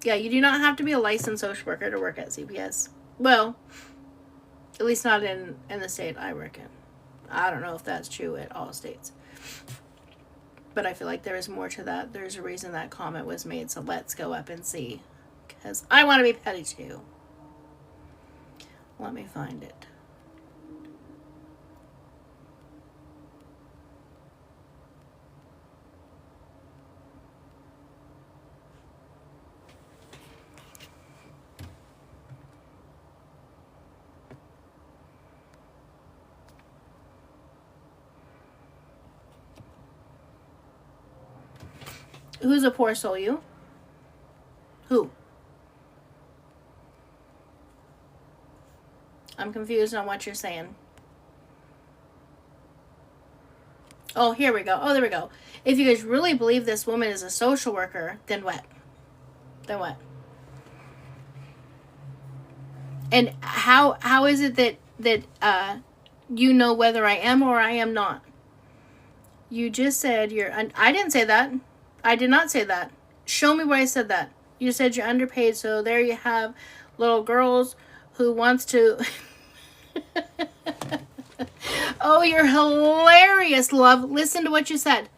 Yeah, you do not have to be a licensed social worker to work at CPS. Well, at least not in the state I work in. I don't know if that's true at all states. But I feel like there is more to that. There's a reason that comment was made, so let's go up and see. Because I want to be petty too. Let me find it. Who's a poor soul, you? Who? I'm confused on what you're saying. Oh, here we go. Oh, there we go. If you guys really believe this woman is a social worker, then what? Then what? And how is it that you know whether I am or I am not? You just said you're... I didn't say that. I did not say that. Show me where I said that. You said you're underpaid, so there you have little girls who wants to... Oh, you're hilarious, love. Listen to what you said.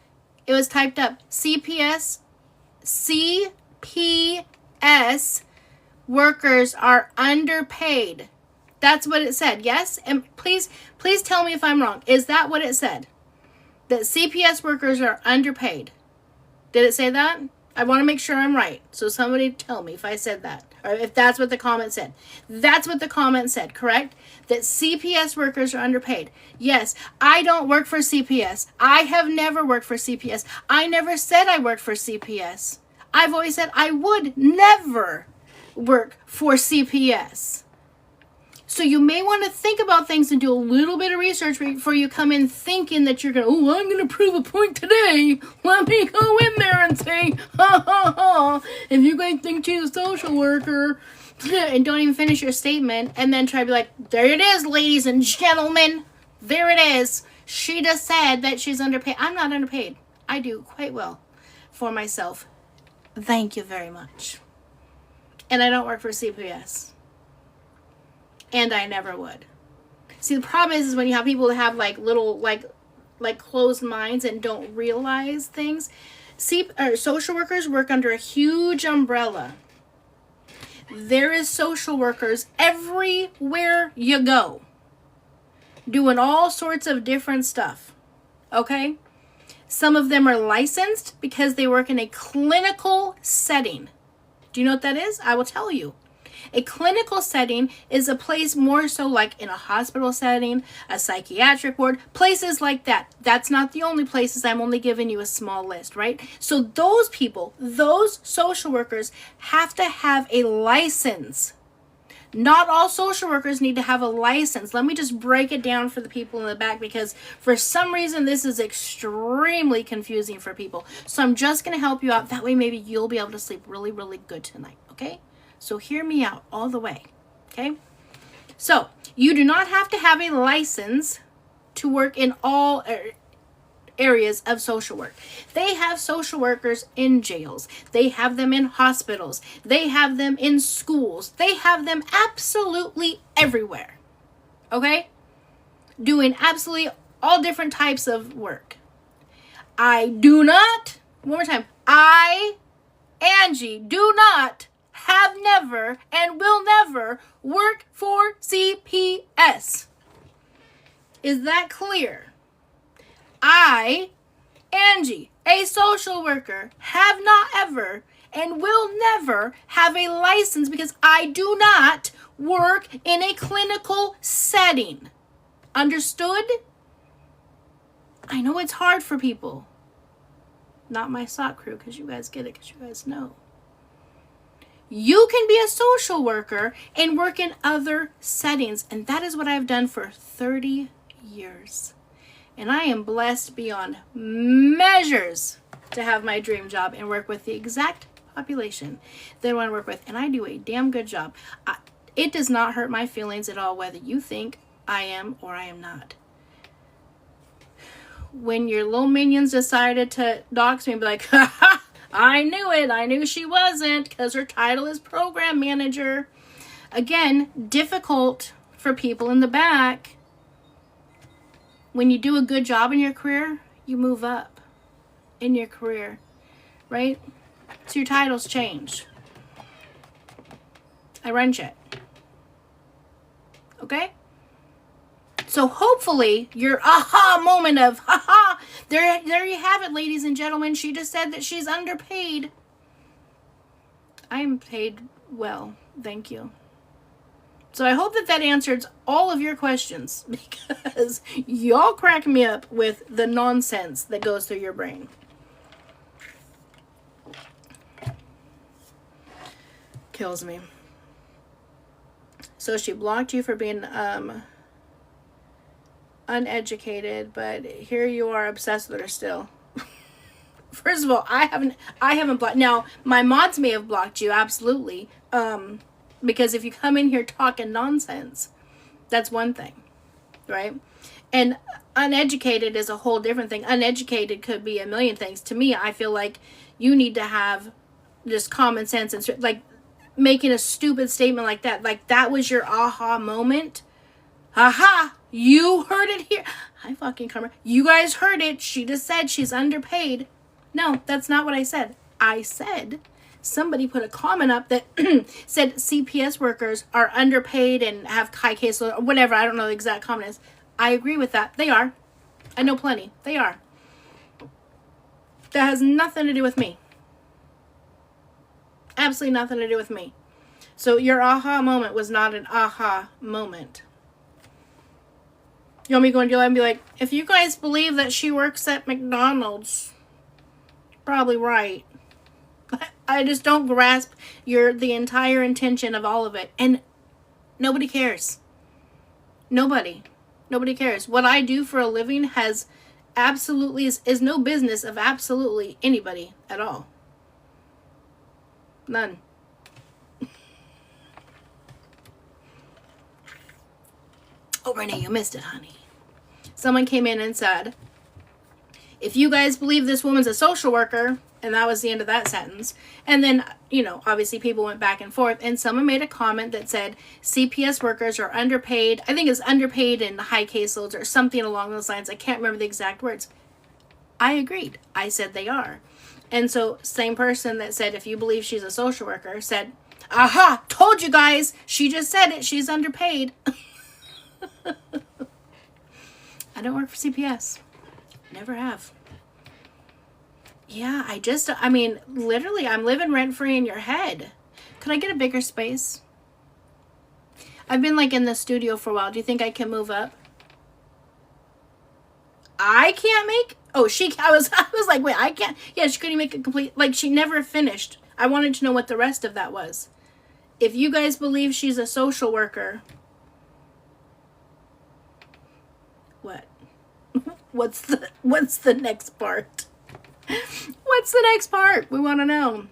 It was typed up. CPS workers are underpaid. That's what it said, yes? And please tell me if I'm wrong. Is that what it said? That CPS workers are underpaid? Did it say that? I want to make sure I'm right. So somebody tell me if I said that. Or if that's what the comment said. That's what the comment said, correct? That CPS workers are underpaid. Yes, I don't work for CPS. I have never worked for CPS. I never said I worked for CPS. I've always said I would never work for CPS. So you may want to think about things and do a little bit of research before you come in thinking that you're going to, oh, I'm going to prove a point today. Let me go in there and say, ha, ha, ha. If you guys think she's a social worker, and don't even finish your statement, and then try to be like, there it is, ladies and gentlemen. There it is. She just said that she's underpaid. I'm not underpaid. I do quite well for myself. Thank you very much. And I don't work for CPS. And I never would. See, the problem is when you have people that have like little like closed minds and don't realize things. Social workers work under a huge umbrella. There is social workers everywhere you go, doing all sorts of different stuff. Okay? Some of them are licensed because they work in a clinical setting. Do you know what that is? I will tell you. A clinical setting is a place more so like in a hospital setting, a psychiatric ward, places like that. That's not the only places. I'm only giving you a small list, right? So those people, those social workers have to have a license. Not all social workers need to have a license. Let me just break it down for the people in the back because for some reason this is extremely confusing for people. So I'm just going to help you out. That way maybe you'll be able to sleep really, really good tonight, okay? So hear me out all the way, okay? So you do not have to have a license to work in all areas of social work. They have social workers in jails. They have them in hospitals. They have them in schools. They have them absolutely everywhere, okay? Doing absolutely all different types of work. I do not, one more time, I, Angie, do not have never and will never work for CPS. Is that clear? I, Angie, a social worker, have not ever and will never have a license because I do not work in a clinical setting. Understood? I know it's hard for people. Not my sock crew, because you guys get it, because you guys know. You can be a social worker and work in other settings. And that is what I've done for 30 years. And I am blessed beyond measures to have my dream job and work with the exact population that I want to work with, and I do a damn good job. It does not hurt my feelings at all whether you think I am or I am not. When your little minions decided to dox me and be like, ha ha, I knew it. I knew she wasn't because her title is program manager. Again, difficult for people in the back. When you do a good job in your career, you move up in your career, right? So your titles change. I run shit. Okay? So hopefully your aha moment of, haha, there you have it, ladies and gentlemen. She just said that she's underpaid. I'm paid well, thank you. So I hope that answers all of your questions, because y'all crack me up with the nonsense that goes through your brain. Kills me. So she blocked you for being uneducated, but here you are obsessed with her still. First of all, I haven't blocked. Now, my mods may have blocked you, absolutely. Because if you come in here talking nonsense, that's one thing, right? And uneducated is a whole different thing. Uneducated could be a million things. To me, I feel like you need to have just common sense and like making a stupid statement like that was your aha moment. Aha, you heard it here. Hi, fucking Karma. You guys heard it. She just said she's underpaid. No, that's not what I said. I said somebody put a comment up that said CPS workers are underpaid and have high caseload or whatever. I don't know the exact comment is. I agree with that. They are. I know plenty. They are. That has nothing to do with me. Absolutely nothing to do with me. So your aha moment was not an aha moment. You want me to go into your life and be like, if you guys believe that she works at McDonald's, probably right. I just don't grasp the entire intention of all of it. And nobody cares. Nobody cares. What I do for a living has absolutely is no business of absolutely anybody at all. None. Oh, Renee, you missed it, honey. Someone came in and said, if you guys believe this woman's a social worker, and that was the end of that sentence. And then, obviously people went back and forth, and someone made a comment that said CPS workers are underpaid. I think it's underpaid in high caseloads or something along those lines. I can't remember the exact words. I agreed. I said they are. And so same person that said, if you believe she's a social worker, said, aha, told you guys, she just said it, she's underpaid. I don't work for CPS. Never have. Yeah, literally, I'm living rent-free in your head. Could I get a bigger space? I've been, in the studio for a while. Do you think I can move up? I can't make... Oh, I was like, wait, I can't... Yeah, she couldn't make it complete... she never finished. I wanted to know what the rest of that was. If you guys believe she's a social worker... What? What's the next part? What's the next part? We want to know.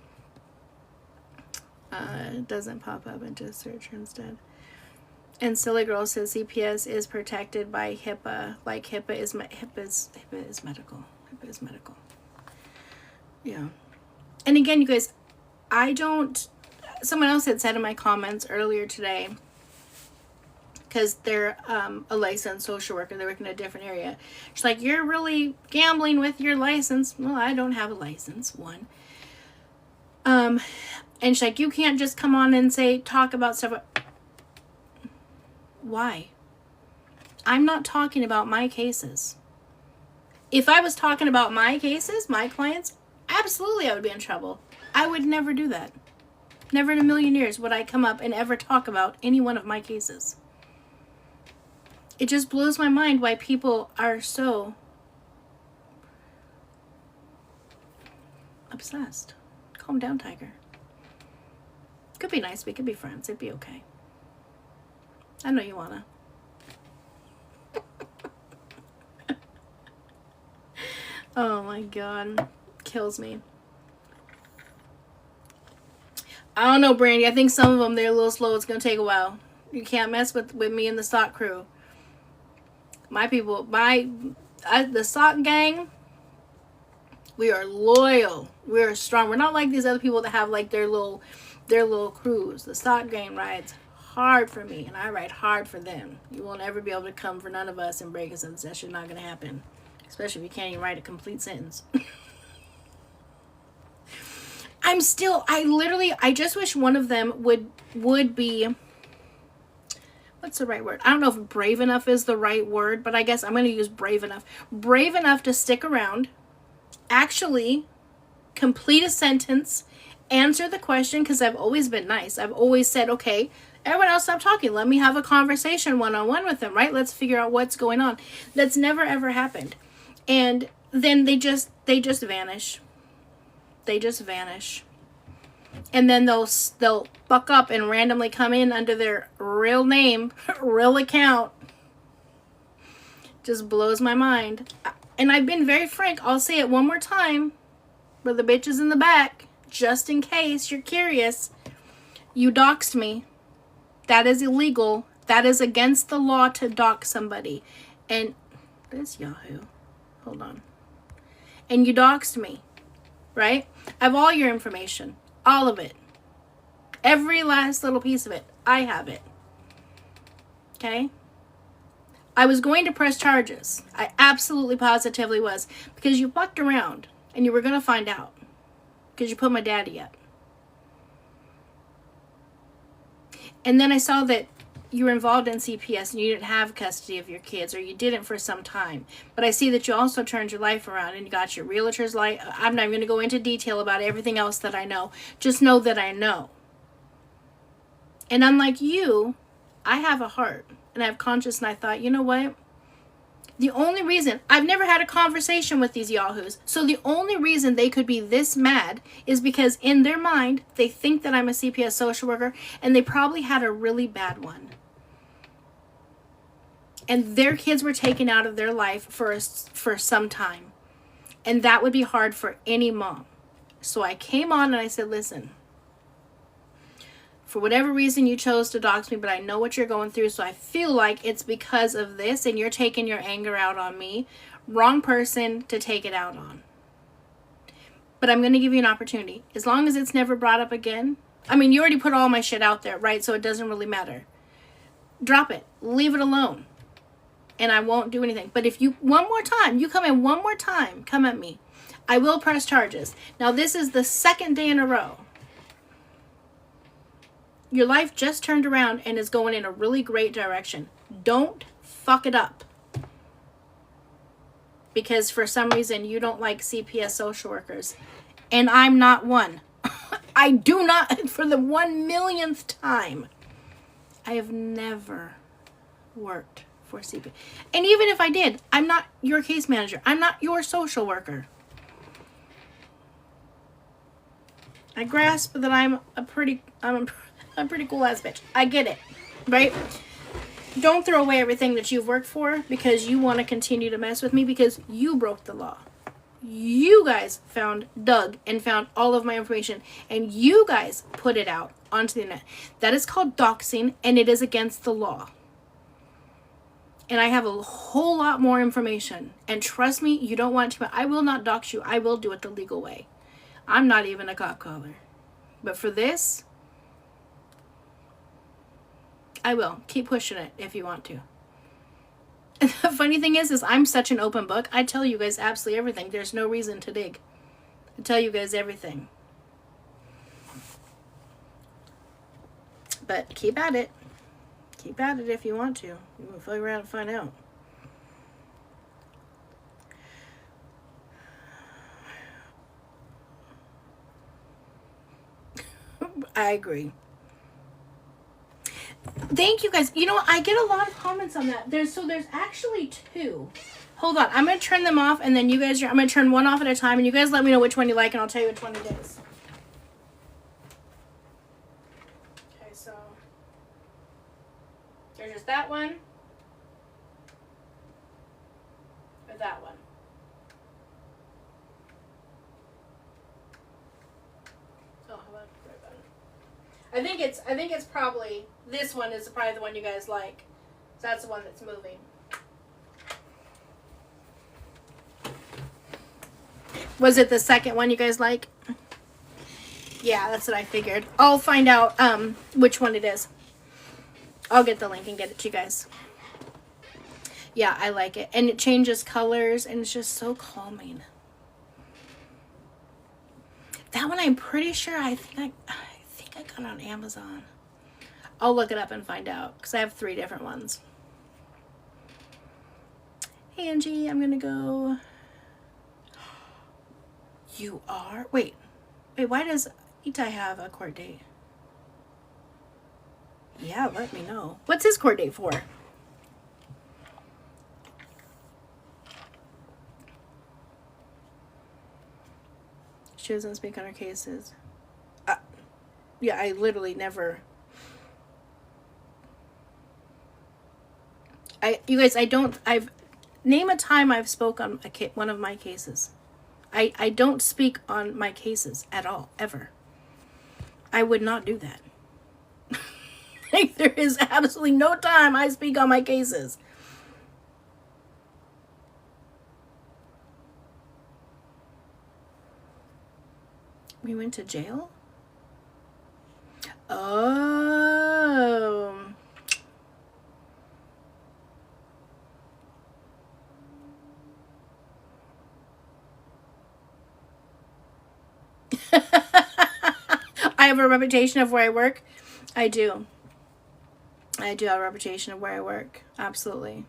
It doesn't pop up into search instead. And Silly Girl says CPS is protected by HIPAA. Like HIPAA is medical. HIPAA is medical. Yeah. And again, you guys, someone else had said in my comments earlier today, because they're a licensed social worker, they work in a different area. She's like, you're really gambling with your license. Well, I don't have a license, one. And she's like, you can't just come on and talk about stuff. Why? I'm not talking about my cases. If I was talking about my cases, my clients, absolutely I would be in trouble. I would never do that. Never in a million years would I come up and ever talk about any one of my cases. It just blows my mind why people are so obsessed. Calm down, Tiger. Could be nice. We could be friends. It'd be okay. I know you wanna. Oh my god. kills me. I don't know, Brandy. I think some of them, they're a little slow. It's going to take a while. You can't mess with me and the sock crew. My people, the sock gang, we are loyal. We are strong. We're not like these other people that have like their little crews. The sock gang rides hard for me, and I ride hard for them. You won't ever be able to come for none of us and break us. That's just not going to happen. Especially if you can't even write a complete sentence. I just wish one of them would be, what's the right word? I don't know if brave enough is the right word, but I guess I'm going to use brave enough. Brave enough to stick around, actually complete a sentence, answer the question, because I've always been nice. I've always said, okay, everyone else stop talking. Let me have a conversation one-on-one with them, right? Let's figure out what's going on. That's never, ever happened. And then they just vanish. They just vanish. And then they'll buck up and randomly come in under their real name, real account. Just blows my mind. And I've been very frank. I'll say it one more time for the bitches in the back, just in case you're curious. You doxed me. That is illegal. That is against the law to dox somebody. And this Yahoo. Hold on. And you doxed me. Right? I have all your information. All of it. Every last little piece of it. I have it. Okay? I was going to press charges. I absolutely positively was. Because you fucked around. And you were going to find out. Because you put my daddy up. And then I saw that you were involved in CPS and you didn't have custody of your kids, or you didn't for some time. But I see that you also turned your life around and you got your realtor's life. I'm not even going to go into detail about everything else that I know. Just know that I know. And unlike you, I have a heart and I have conscience, and I thought, you know what? The only reason, I've never had a conversation with these yahoos, so the only reason they could be this mad is because in their mind, they think that I'm a CPS social worker, and they probably had a really bad one. And their kids were taken out of their life for some time. And that would be hard for any mom. So I came on and I said, listen, for whatever reason you chose to dox me, but I know what you're going through, so I feel like it's because of this, and you're taking your anger out on me. Wrong person to take it out on. But I'm going to give you an opportunity. As long as it's never brought up again. I mean, you already put all my shit out there, right? So it doesn't really matter. Drop it. Leave it alone. And I won't do anything. But if you, one more time, you come in one more time, come at me, I will press charges. Now, this is the second day in a row. Your life just turned around and is going in a really great direction. Don't fuck it up. Because for some reason you don't like CPS social workers. And I'm not one. I do not, for the 1,000,000th time, I have never worked for CPS. And even if I did, I'm not your case manager. I'm not your social worker. I grasp that I'm a pretty cool ass bitch. I get it, right? Don't throw away everything that you've worked for because you want to continue to mess with me because you broke the law. You guys dug and found all of my information, and you guys put it out onto the internet. That is called doxing, and it is against the law. And I have a whole lot more information. And trust me, you don't want to. I will not dox you. I will do it the legal way. I'm not even a cop caller. But for this, I will. Keep pushing it if you want to. And the funny thing is I'm such an open book. I tell you guys absolutely everything. There's no reason to dig. I tell you guys everything. But keep at it. Keep at it if you want to. You can figure out and find out. I agree. Thank you guys. You know what? I get a lot of comments on that. There's actually two. Hold on. I'm going to turn them off, and then you guys, I'm going to turn one off at a time, and you guys let me know which one you like, and I'll tell you which one it is. Okay, so there's just that one. Or that one. I think it's probably this one is probably the one you guys like. So that's the one that's moving. Was it the second one you guys like? Yeah, that's what I figured. I'll find out which one it is. I'll get the link and get it to you guys. Yeah, I like it. And it changes colors and it's just so calming. That one I'm pretty sure I think I got on Amazon. I'll look it up and find out because I have 3 different ones. Hey Angie, I'm gonna go. You are? Wait, why does Itai have a court date? Yeah, let me know. What's his court date for? She doesn't speak on her cases. Yeah, I literally never. You guys, I've name a time I've spoke on one of my cases. I don't speak on my cases at all, ever. I would not do that. Like, there is absolutely no time I speak on my cases. We went to jail? Oh. I have a reputation of where I work. I do. I do have a reputation of where I work. Absolutely.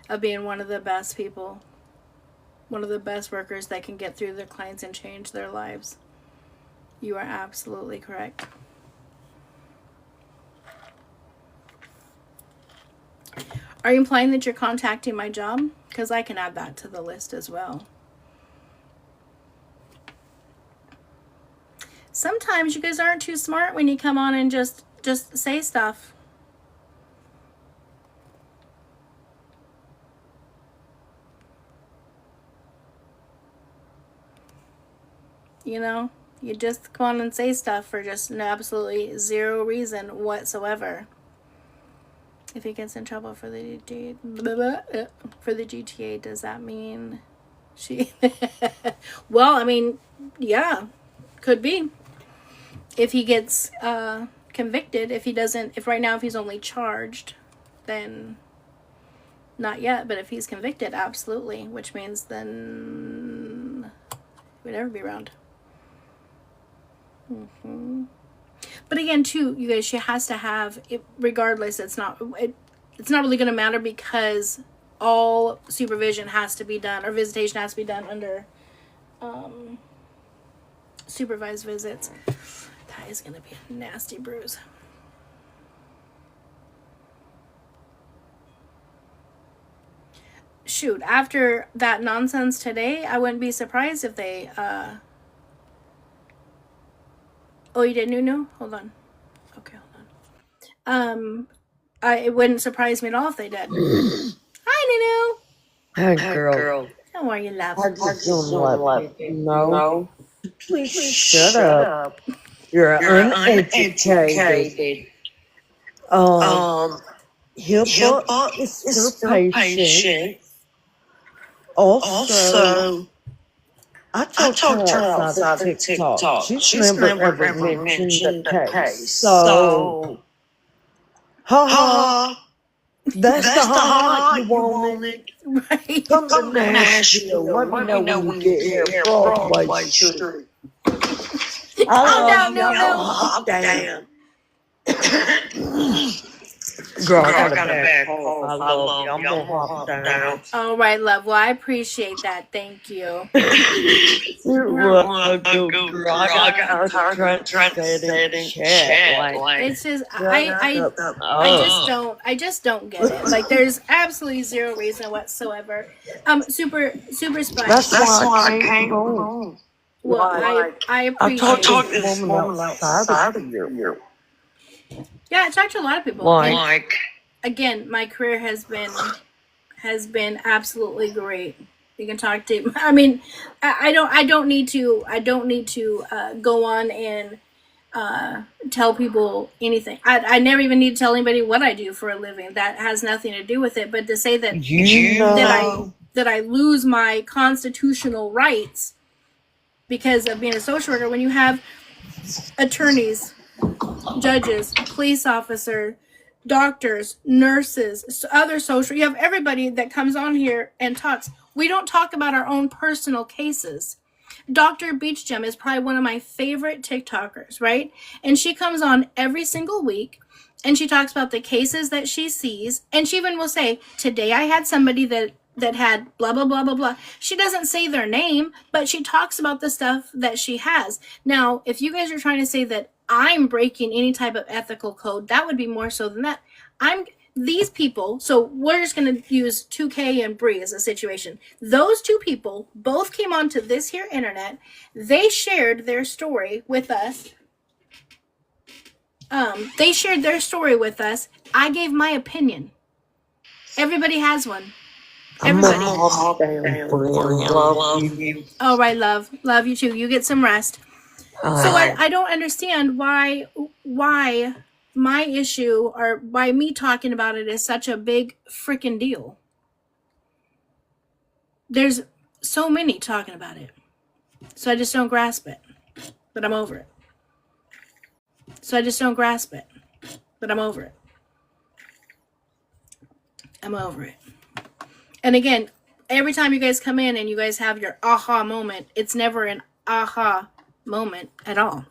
Of being one of the best people. One of the best workers that can get through their clients and change their lives. You are absolutely correct. Are you implying that you're contacting my job? Because I can add that to the list as well. Sometimes you guys aren't too smart when you come on and just say stuff. You know, you just come on and say stuff for just absolutely zero reason whatsoever. If he gets in trouble for the GTA, does that mean she? Well, I mean, yeah, could be. If he gets convicted, if right now if he's only charged, then not yet. But if he's convicted, absolutely, which means then he would never be around. But again, too, you guys, she has to have it. Regardless, it's not really going to matter because all supervision has to be done, or visitation has to be done under supervised visits. That is going to be a nasty bruise. Shoot, after that nonsense today, I wouldn't be surprised if they oh, you did Nunu? Hold on. Okay, hold on. It wouldn't surprise me at all if they did. Hi, Nunu. Hey, girl. How are you, love? I just don't let you know. Please shut up. You're uneducated. HIPAA is for patients. Also, I talked to her outside of TikTok. She's never ever mentioned the case. So, that's the ha you wanted. Right. Come to Nashville. Let me know when you get here. Broadway Street. I love y'all. Damn. Girl, I got a bad cold. I love you. I'm gonna hop down. All right, love. Well, I appreciate that. Thank you. You're welcome, girl. I got trying to sit in chat. It's just I just don't get it. Like, there's absolutely zero reason whatsoever. Super Spice. That's why I came home. Well, I appreciate talked to this woman outside of you. Yeah, I talked to a lot of people. Like, again, my career has been absolutely great. You can talk to. I mean, I don't need to go on and tell people anything. I never even need to tell anybody what I do for a living. That has nothing to do with it. But to say that that I lose my constitutional rights because of being a social worker, when you have attorneys, judges, police officers, doctors, nurses, other social, you have everybody that comes on here and talks. We don't talk about our own personal cases. Dr. Beach Gem is probably one of my favorite TikTokers, right? And she comes on every single week and she talks about the cases that she sees. And she even will say, today I had somebody that had blah, blah, blah, blah, blah. She doesn't say their name, but she talks about the stuff that she has. Now, if you guys are trying to say that I'm breaking any type of ethical code, that would be more so than that. These people, so we're just going to use 2K and Bree as a situation. Those two people both came onto this here internet. They shared their story with us. They shared their story with us. I gave my opinion. Everybody has one. Everybody. Love you. All right, love. Love you too. You get some rest. So I don't understand why my issue or by me talking about it is such a big freaking deal. There's so many talking about it. So I just don't grasp it. But I'm over it. So I just don't grasp it. But I'm over it. I'm over it. And again, every time you guys come in and you guys have your aha moment, it's never an aha moment at all.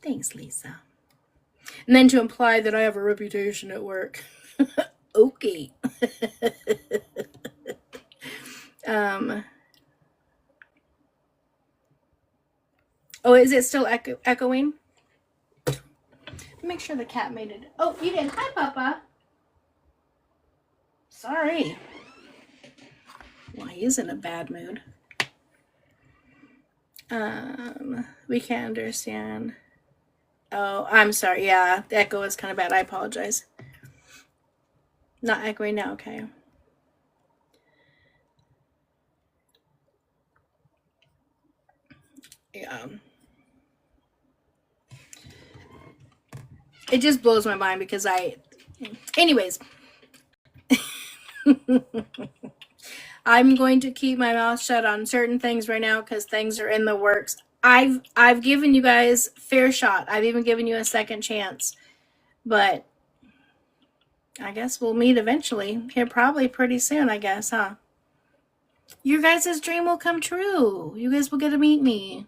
Thanks, Lisa. And then to imply that I have a reputation at work. Okay. Oh, is it still echoing? Make sure the cat made it. Oh, you did. Hi, Papa. Sorry. Well, he is in a bad mood. We can't understand. Oh, I'm sorry. Yeah, the echo is kind of bad. I apologize. Not echoing now. Okay. Yeah. It just blows my mind because anyways. I'm going to keep my mouth shut on certain things right now because things are in the works. I've given you guys fair shot. I've even given you a second chance. But I guess we'll meet eventually. Here probably pretty soon, I guess, huh? Your guys' dream will come true. You guys will get to meet me.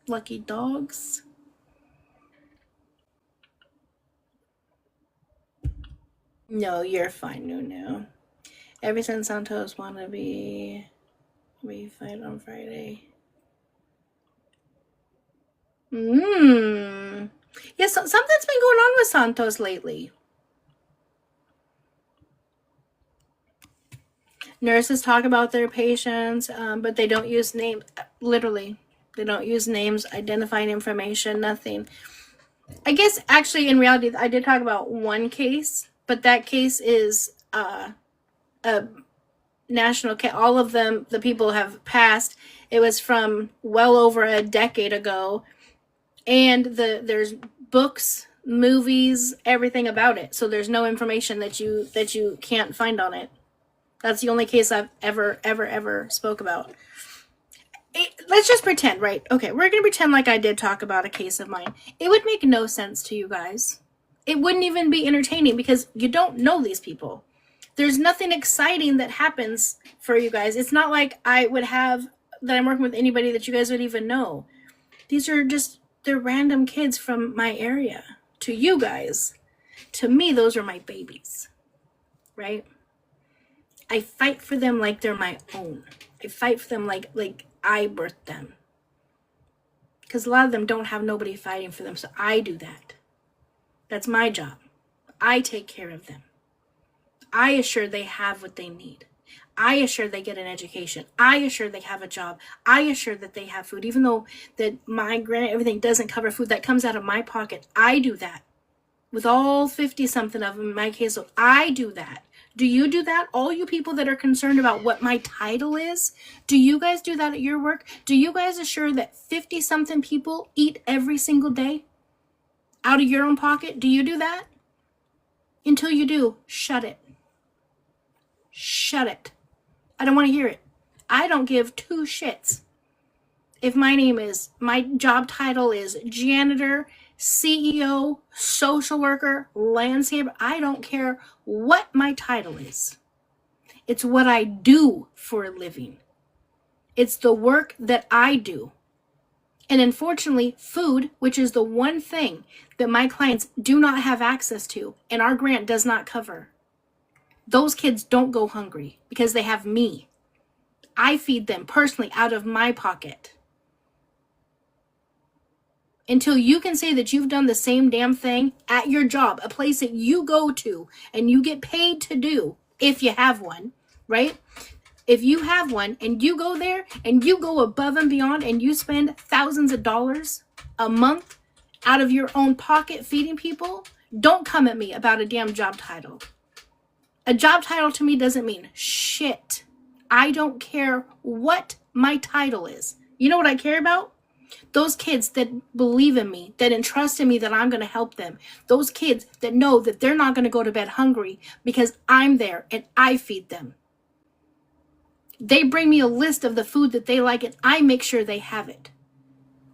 Lucky dogs. No, you're fine, no. Ever since Santos wanna we fight on Friday. Yes, something's been going on with Santos lately. Nurses talk about their patients, but they don't use names. Literally, they don't use names, identifying information, nothing. I guess actually in reality, I did talk about one case, but that case is a national case. All of them, the people have passed. It was from well over a decade ago. And there's books, movies, everything about it. So there's no information that you can't find on it. That's the only case I've ever spoke about. Let's just pretend, right? Okay, we're going to pretend like I did talk about a case of mine. It would make no sense to you guys. It wouldn't even be entertaining because you don't know these people. There's nothing exciting that happens for you guys. It's not like I would have that I'm working with anybody that you guys would even know. These are just, they're random kids from my area. To you guys, to me, those are my babies, right? I fight for them like they're my own. I fight for them like I birthed them. Because a lot of them don't have nobody fighting for them, so I do that. That's my job. I take care of them. I assure they have what they need. I assure they get an education. I assure they have a job. I assure that they have food. Even though that my grant, everything doesn't cover food, that comes out of my pocket. I do that. With all 50-something of them in my case, so I do that. Do you do that? All you people that are concerned about what my title is, do you guys do that at your work? Do you guys assure that 50-something people eat every single day out of your own pocket? Do you do that? Until you do, shut it. Shut it. I don't want to hear it. I don't give two shits if my job title is janitor, CEO, social worker, landscaper. I don't care what my title is. It's what I do for a living. It's the work that I do. And unfortunately, food, which is the one thing that my clients do not have access to and our grant does not cover, those kids don't go hungry because they have me. I feed them personally out of my pocket. Until you can say that you've done the same damn thing at your job, a place that you go to and you get paid to do, if you have one, right? If you have one and you go there and you go above and beyond and you spend thousands of dollars a month out of your own pocket feeding people, don't come at me about a damn job title. A job title to me doesn't mean shit. I don't care what my title is. You know what I care about? Those kids that believe in me, that entrust in me that I'm going to help them. Those kids that know that they're not going to go to bed hungry because I'm there and I feed them. They bring me a list of the food that they like and I make sure they have it.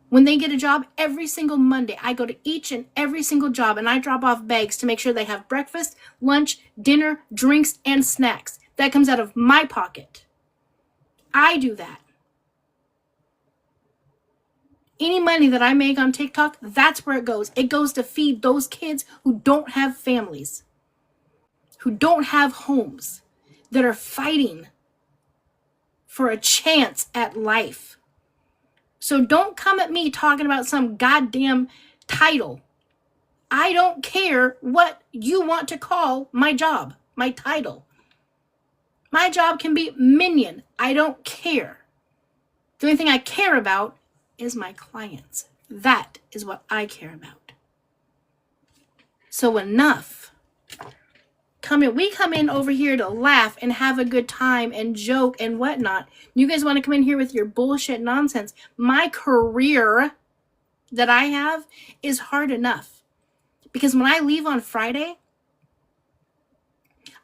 When they get a job, every single Monday, I go to each and every single job and I drop off bags to make sure they have breakfast, lunch, dinner, drinks, and snacks. That comes out of my pocket. I do that. Any money that I make on TikTok, that's where it goes. It goes to feed those kids who don't have families, who don't have homes, that are fighting for a chance at life. So don't come at me talking about some goddamn title. I don't care what you want to call my job, my title. My job can be minion. I don't care. The only thing I care about is my clients. That is what I care about. So enough. We come in over here to laugh and have a good time and joke and whatnot. You guys want to come in here with your bullshit nonsense. My career that I have is hard enough. Because when I leave on Friday,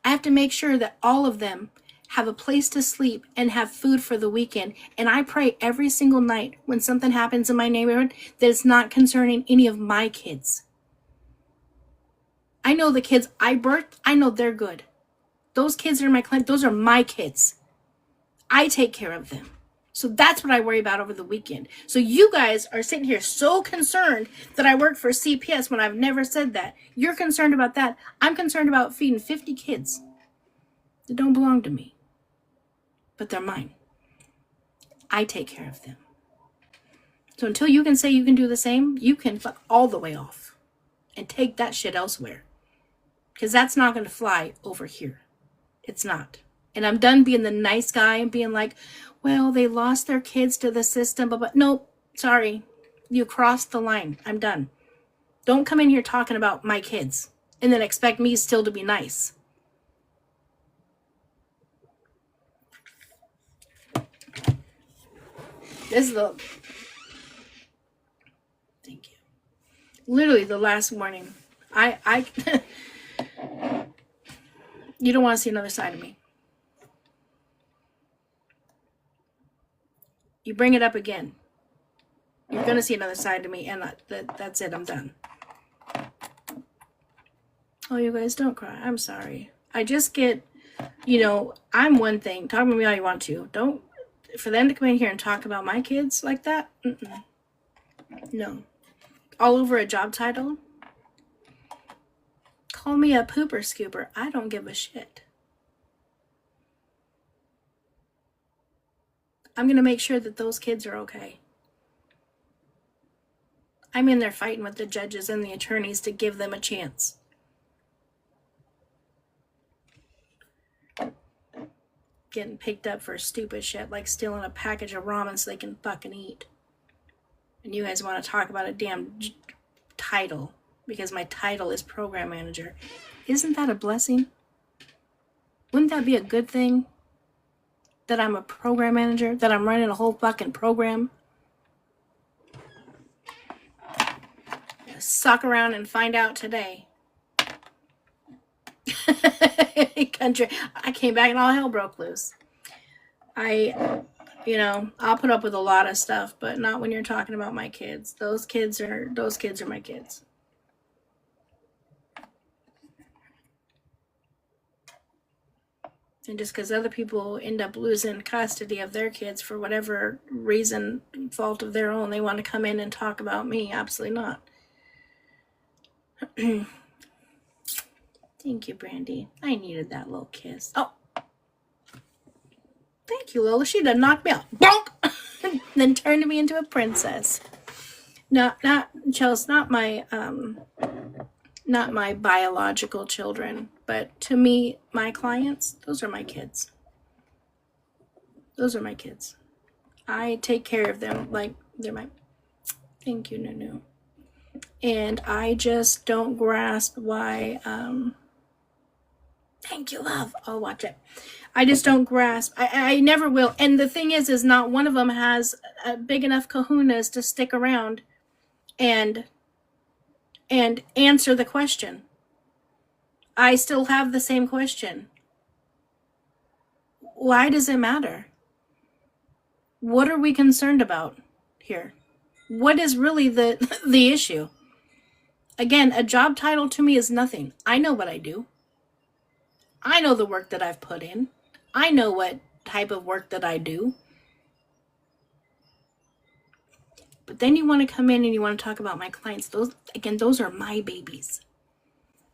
I have to make sure that all of them have a place to sleep and have food for the weekend. And I pray every single night when something happens in my neighborhood that it's not concerning any of my kids. I know the kids I birthed, I know they're good. Those kids are my client, those are my kids. I take care of them. So that's what I worry about over the weekend. So you guys are sitting here so concerned that I work for CPS when I've never said that. You're concerned about that. I'm concerned about feeding 50 kids that don't belong to me. But they're mine. I take care of them. So until you can say you can do the same, you can fuck all the way off and take that shit elsewhere. Because that's not going to fly over here. It's not. And I'm done being the nice guy and being like, well, they lost their kids to the system. But nope, sorry. You crossed the line. I'm done. Don't come in here talking about my kids and then expect me still to be nice. This is thank you. Literally the last warning. I you don't want to see another side of me. You bring it up again, you're going to see another side of me, and that's it. I'm done. Oh, you guys, don't cry. I'm sorry. I just get, I'm one thing. Talk about me all you want to. Don't, for them to come in here and talk about my kids like that, no. All over a job title. Call me a pooper scooper. I don't give a shit. I'm going to make sure that those kids are okay. I'm in there fighting with the judges and the attorneys to give them a chance. Getting picked up for stupid shit like stealing a package of ramen so they can fucking eat. And you guys want to talk about a damn title because my title is program manager. Isn't that a blessing? Wouldn't that be a good thing? That I'm a program manager? That I'm running a whole fucking program? Suck around and find out today. Country. I came back and all hell broke loose. I'll put up with a lot of stuff, but not when you're talking about my kids. Those kids are my kids. And just because other people end up losing custody of their kids for whatever reason, fault of their own, they want to come in and talk about me. Absolutely not. Thank you, Brandy. I needed that little kiss. Oh. Thank you, Lola. She done knocked me out. Bonk! Then turned me into a princess. Not Chelsea, not my biological children, but to me, my clients, those are my kids. Those are my kids. I take care of them like they're my... Thank you, Nunu. And I just don't grasp why... Thank you, love. I'll watch it. I just don't grasp. I never will. And the thing is not one of them has big enough kahunas to stick around and answer the question. I still have the same question. Why does it matter? What are we concerned about here? What is really the issue? Again, a job title to me is nothing. I know what I do. I know the work that I've put in. I know what type of work that I do. But then you want to come in and you want to talk about my clients. Those are my babies.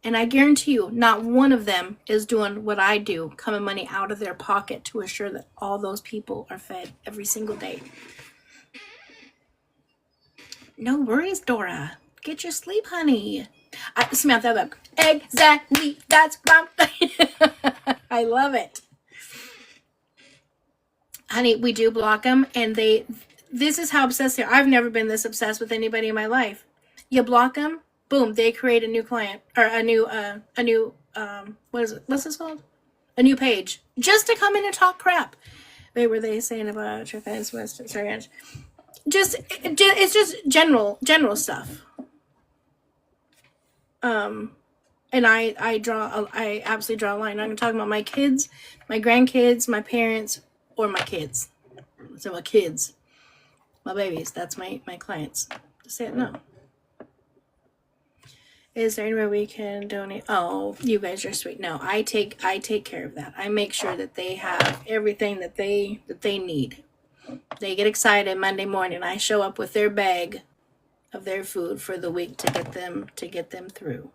And I guarantee you, not one of them is doing what I do, coming money out of their pocket to assure that all those people are fed every single day. No worries, Dora. Get your sleep, honey. Samantha, exactly. That's what I love it. Honey, we do block them, and this is how obsessed they are. I've never been this obsessed with anybody in my life. You block them, boom, they create a new client, or a new what is it? What's this called? A new page, just to come in and talk crap. Wait, were they saying about your fans? Sorry, Ange. It's just general stuff. And I absolutely draw a line. I'm talking about my kids, my grandkids, my parents, or my kids. So my kids, my babies, that's my clients. Just say it, no. Is there any way we can donate? Oh, you guys are sweet. No, I take care of that. I make sure that they have everything that they need. They get excited Monday morning. I show up with their bag of their food for the week to get them through.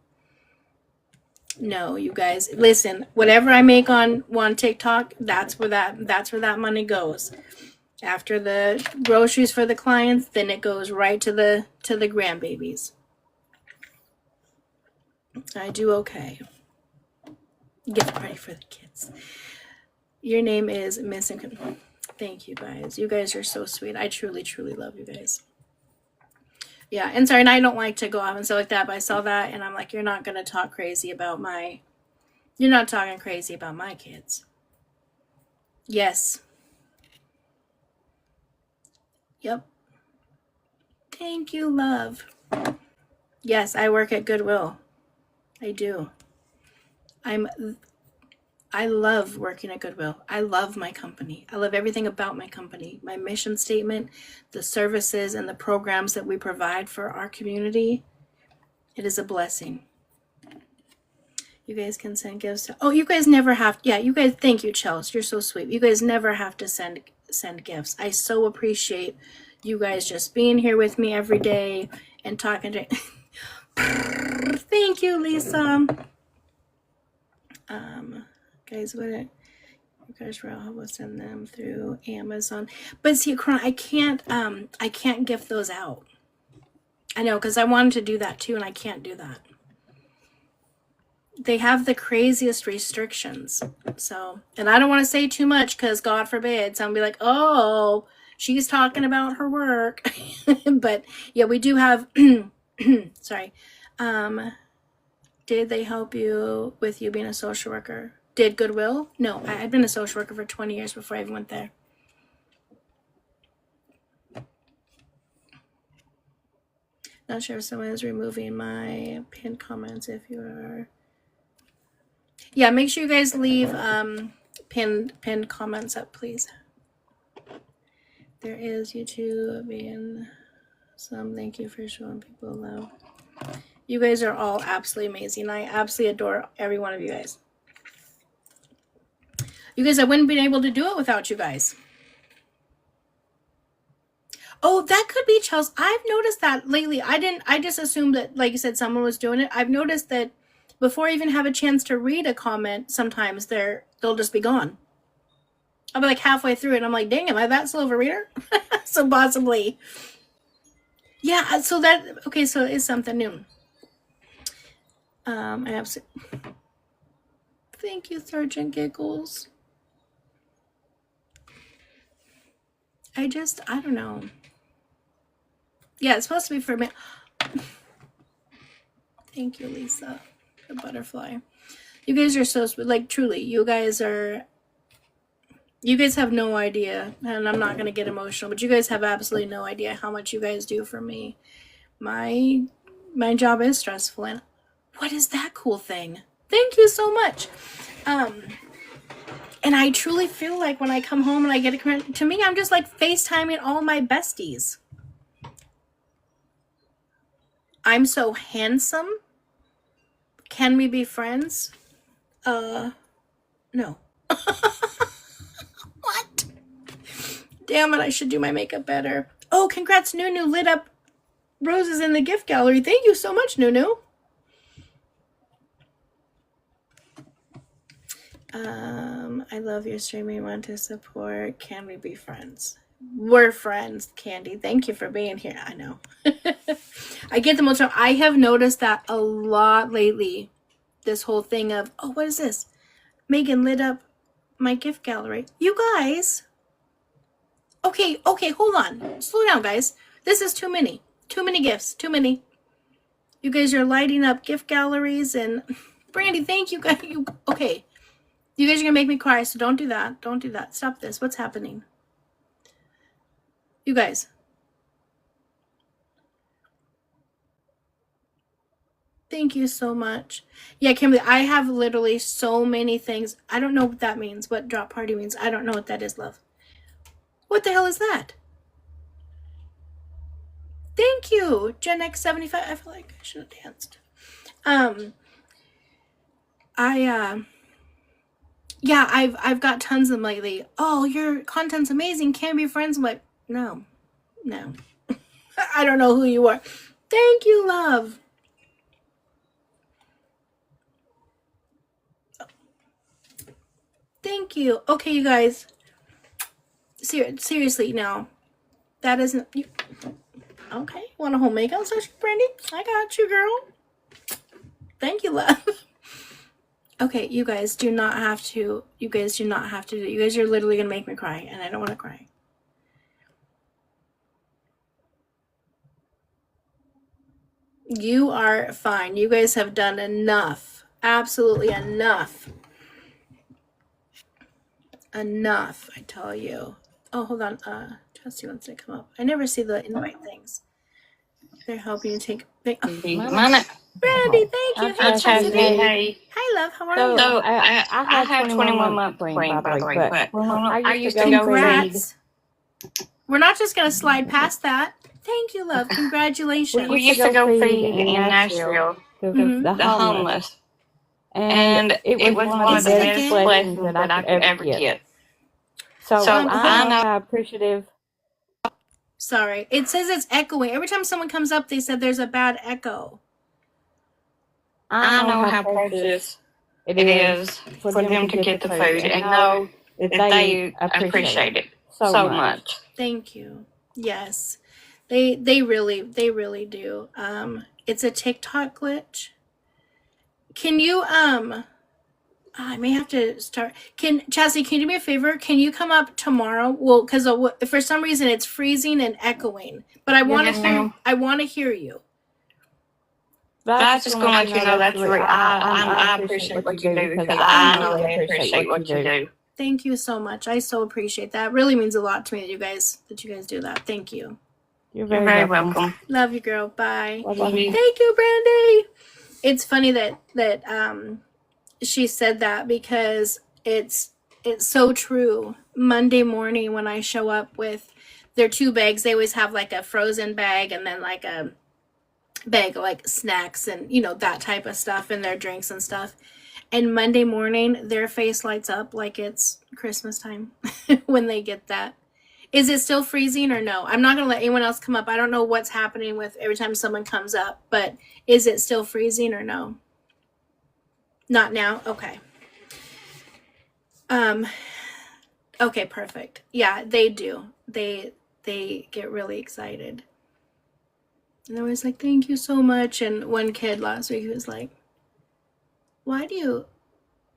No, you guys, listen, whatever I make on TikTok, that's where that money goes. After the groceries for the clients, then it goes right to the grandbabies. I do okay. Gift party for the kids. Your name is Miss Income. Thank you guys. You guys are so sweet. I truly, truly love you guys. Yeah, and sorry, and I don't like to go off and stuff like that, but I saw that and I'm like, you're not talking crazy about my kids. Yes. Yep. Thank you, love. Yes, I work at Goodwill. I do. I love working at Goodwill. I love my company. I love everything about my company. My mission statement, the services and the programs that we provide for our community. It is a blessing. You guys can send gifts to... Oh, you guys never have... Yeah, you guys... Thank you, Chelsea. You're so sweet. You guys never have to send gifts. I so appreciate you guys just being here with me every day and talking to... Thank you, Lisa. Guys, you guys will help us send them through Amazon. But see, I can't gift those out. I know, because I wanted to do that too, and I can't do that. They have the craziest restrictions. So, and I don't want to say too much because God forbid someone be like, oh, she's talking about her work. But yeah, we do have, sorry. Did they help you with you being a social worker? did Goodwill. No, I'd been a social worker for 20 years before I even went there. Not sure if someone is removing my pinned comments. If you are, yeah, make sure you guys leave pinned comments up, please. There is YouTube being some. Thank you for showing people love. You guys are all absolutely amazing. I absolutely adore every one of you guys. You guys, I wouldn't be able to do it without you guys. Oh, that could be Chelsea. I've noticed that lately. I just assumed that, like you said, someone was doing it. I've noticed that before I even have a chance to read a comment, sometimes they'll just be gone. I'll be like halfway through it and I'm like, dang, am I that slow of a reader? So possibly. Yeah, so so it is something new. I have thank you, Sergeant Giggles. I don't know. Yeah, it's supposed to be for me. Thank you, Lisa, the butterfly. You guys are so sweet. Like, truly, you guys have no idea, and I'm not going to get emotional, but you guys have absolutely no idea how much you guys do for me. My job is stressful, and what is that cool thing? Thank you so much. And I truly feel like when I come home and I get to me, I'm just like FaceTiming all my besties. I'm so handsome. Can we be friends? No. What? Damn it, I should do my makeup better. Oh, congrats, Nunu lit up roses in the gift gallery. Thank you so much, Nunu. I love your streaming. Want to support. Can we be friends? We're friends, Candy. Thank you for being here. I know. I get the most. I have noticed that a lot lately. This whole thing of, oh, what is this? Megan lit up my gift gallery. You guys. Okay, hold on. Slow down, guys. This is too many. Too many gifts. Too many. You guys are lighting up gift galleries and Brandy, thank you guys. Okay. You guys are gonna make me cry, so don't do that. Don't do that. Stop this. What's happening? You guys. Thank you so much. Yeah, Kimberly, I have literally so many things. I don't know what that means, what drop party means. I don't know what that is, love. What the hell is that? Thank you, Gen X75. I feel like I should have danced. Yeah, I've got tons of them lately. Oh, your content's amazing. Can't be friends. I'm like, no. I don't know who you are. Thank you, love. Thank you. Okay, you guys. Seriously, now. That isn't... You, okay, want a whole makeout session, Brandy? I got you, girl. Thank you, love. Okay, you guys do not have to. You guys do not have to do it. You guys are literally going to make me cry, and I don't want to cry. You are fine. You guys have done enough. Absolutely enough. Enough, I tell you. Oh, hold on. Chelsea wants to come up. I never see the invite things. They're helping you take... Brandy, thank you. Hey, love. How are you? So I had 21 month brain, by the way, but I used to go Congrats. We're not just going to slide past that. Thank you, love. Congratulations. We used to go feed in Nashville the homeless. And it was one of the best blessings that I could ever get. So I'm appreciative. Sorry. It says it's echoing. Every time someone comes up, they said there's a bad echo. I know how precious it is for them to get the food and know that they appreciate it so much. Thank you. Yes. They really do. It's a TikTok glitch. Can you I may have to start. Chastity, can you do me a favor? Can you come up tomorrow? Well, because for some reason it's freezing and echoing, but I want to hear you. But I just want to let you know that's real. I appreciate what you do because I know they appreciate what you do. Thank you so much. I so appreciate that. It really means a lot to me that you guys do that. Thank you. You're very welcome. Love you, girl. Bye. Love you. Thank you, Brandy. It's funny that she said that because it's so true. Monday morning when I show up with their 2 bags, they always have like a frozen bag and then like a bag of like snacks and that type of stuff and their drinks and stuff. And Monday morning, their face lights up like it's Christmas time when they get that. Is it still freezing or no? I'm not going to let anyone else come up. I don't know what's happening with every time someone comes up, but is it still freezing or no? Not now? Okay. Okay, perfect. Yeah, they do. They get really excited. And they're always like, thank you so much. And one kid last week, he was like,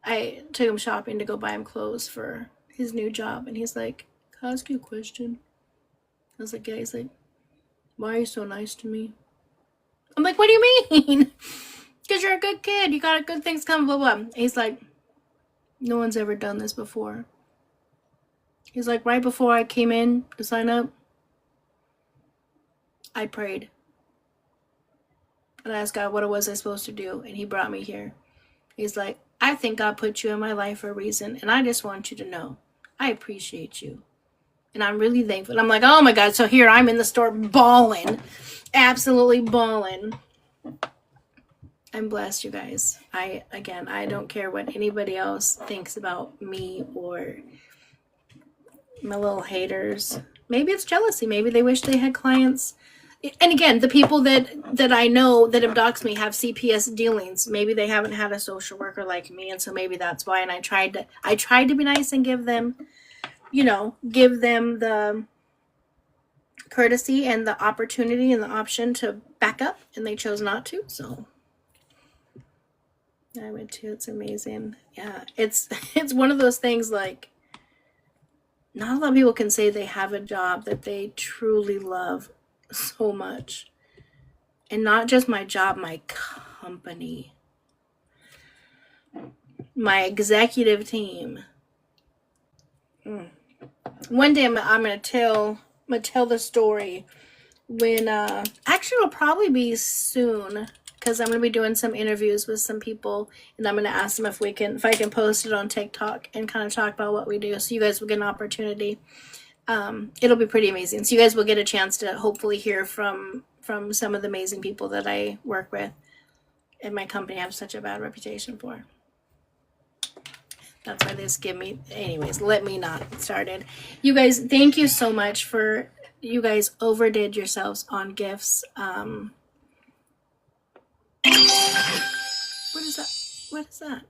I took him shopping to go buy him clothes for his new job. And he's like, can I ask you a question? I was like, yeah. He's like, why are you so nice to me? I'm like, what do you mean? Because you're a good kid. You got good things coming, blah, blah. And he's like, no one's ever done this before. He's like, right before I came in to sign up, I prayed. And I asked God what it was I was supposed to do. And he brought me here. He's like, I think God put you in my life for a reason. And I just want you to know, I appreciate you. And I'm really thankful. And I'm like, oh my God. So here I'm in the store bawling. Absolutely bawling. I'm blessed, you guys. I don't care what anybody else thinks about me or my little haters. Maybe it's jealousy. Maybe they wish they had clients. And again, the people that I know that have doxed me have CPS dealings. Maybe they haven't had a social worker like me, and so maybe that's why. And I tried to be nice and give them the courtesy and the opportunity and the option to back up, and they chose not to. So I went to. It's amazing. Yeah, it's one of those things like not a lot of people can say they have a job that they truly love so much. And not just my job, my company, my executive team. One day I'm gonna tell the story when actually it'll probably be soon, because I'm gonna be doing some interviews with some people, and I'm gonna ask them if I can post it on TikTok and kind of talk about what we do, so you guys will get an opportunity. It'll be pretty amazing. So you guys will get a chance to hopefully hear from some of the amazing people that I work with and my company have such a bad reputation for. That's why they just give me, anyways, let me not get started. You guys, thank you so much you guys overdid yourselves on gifts. What is that? What is that?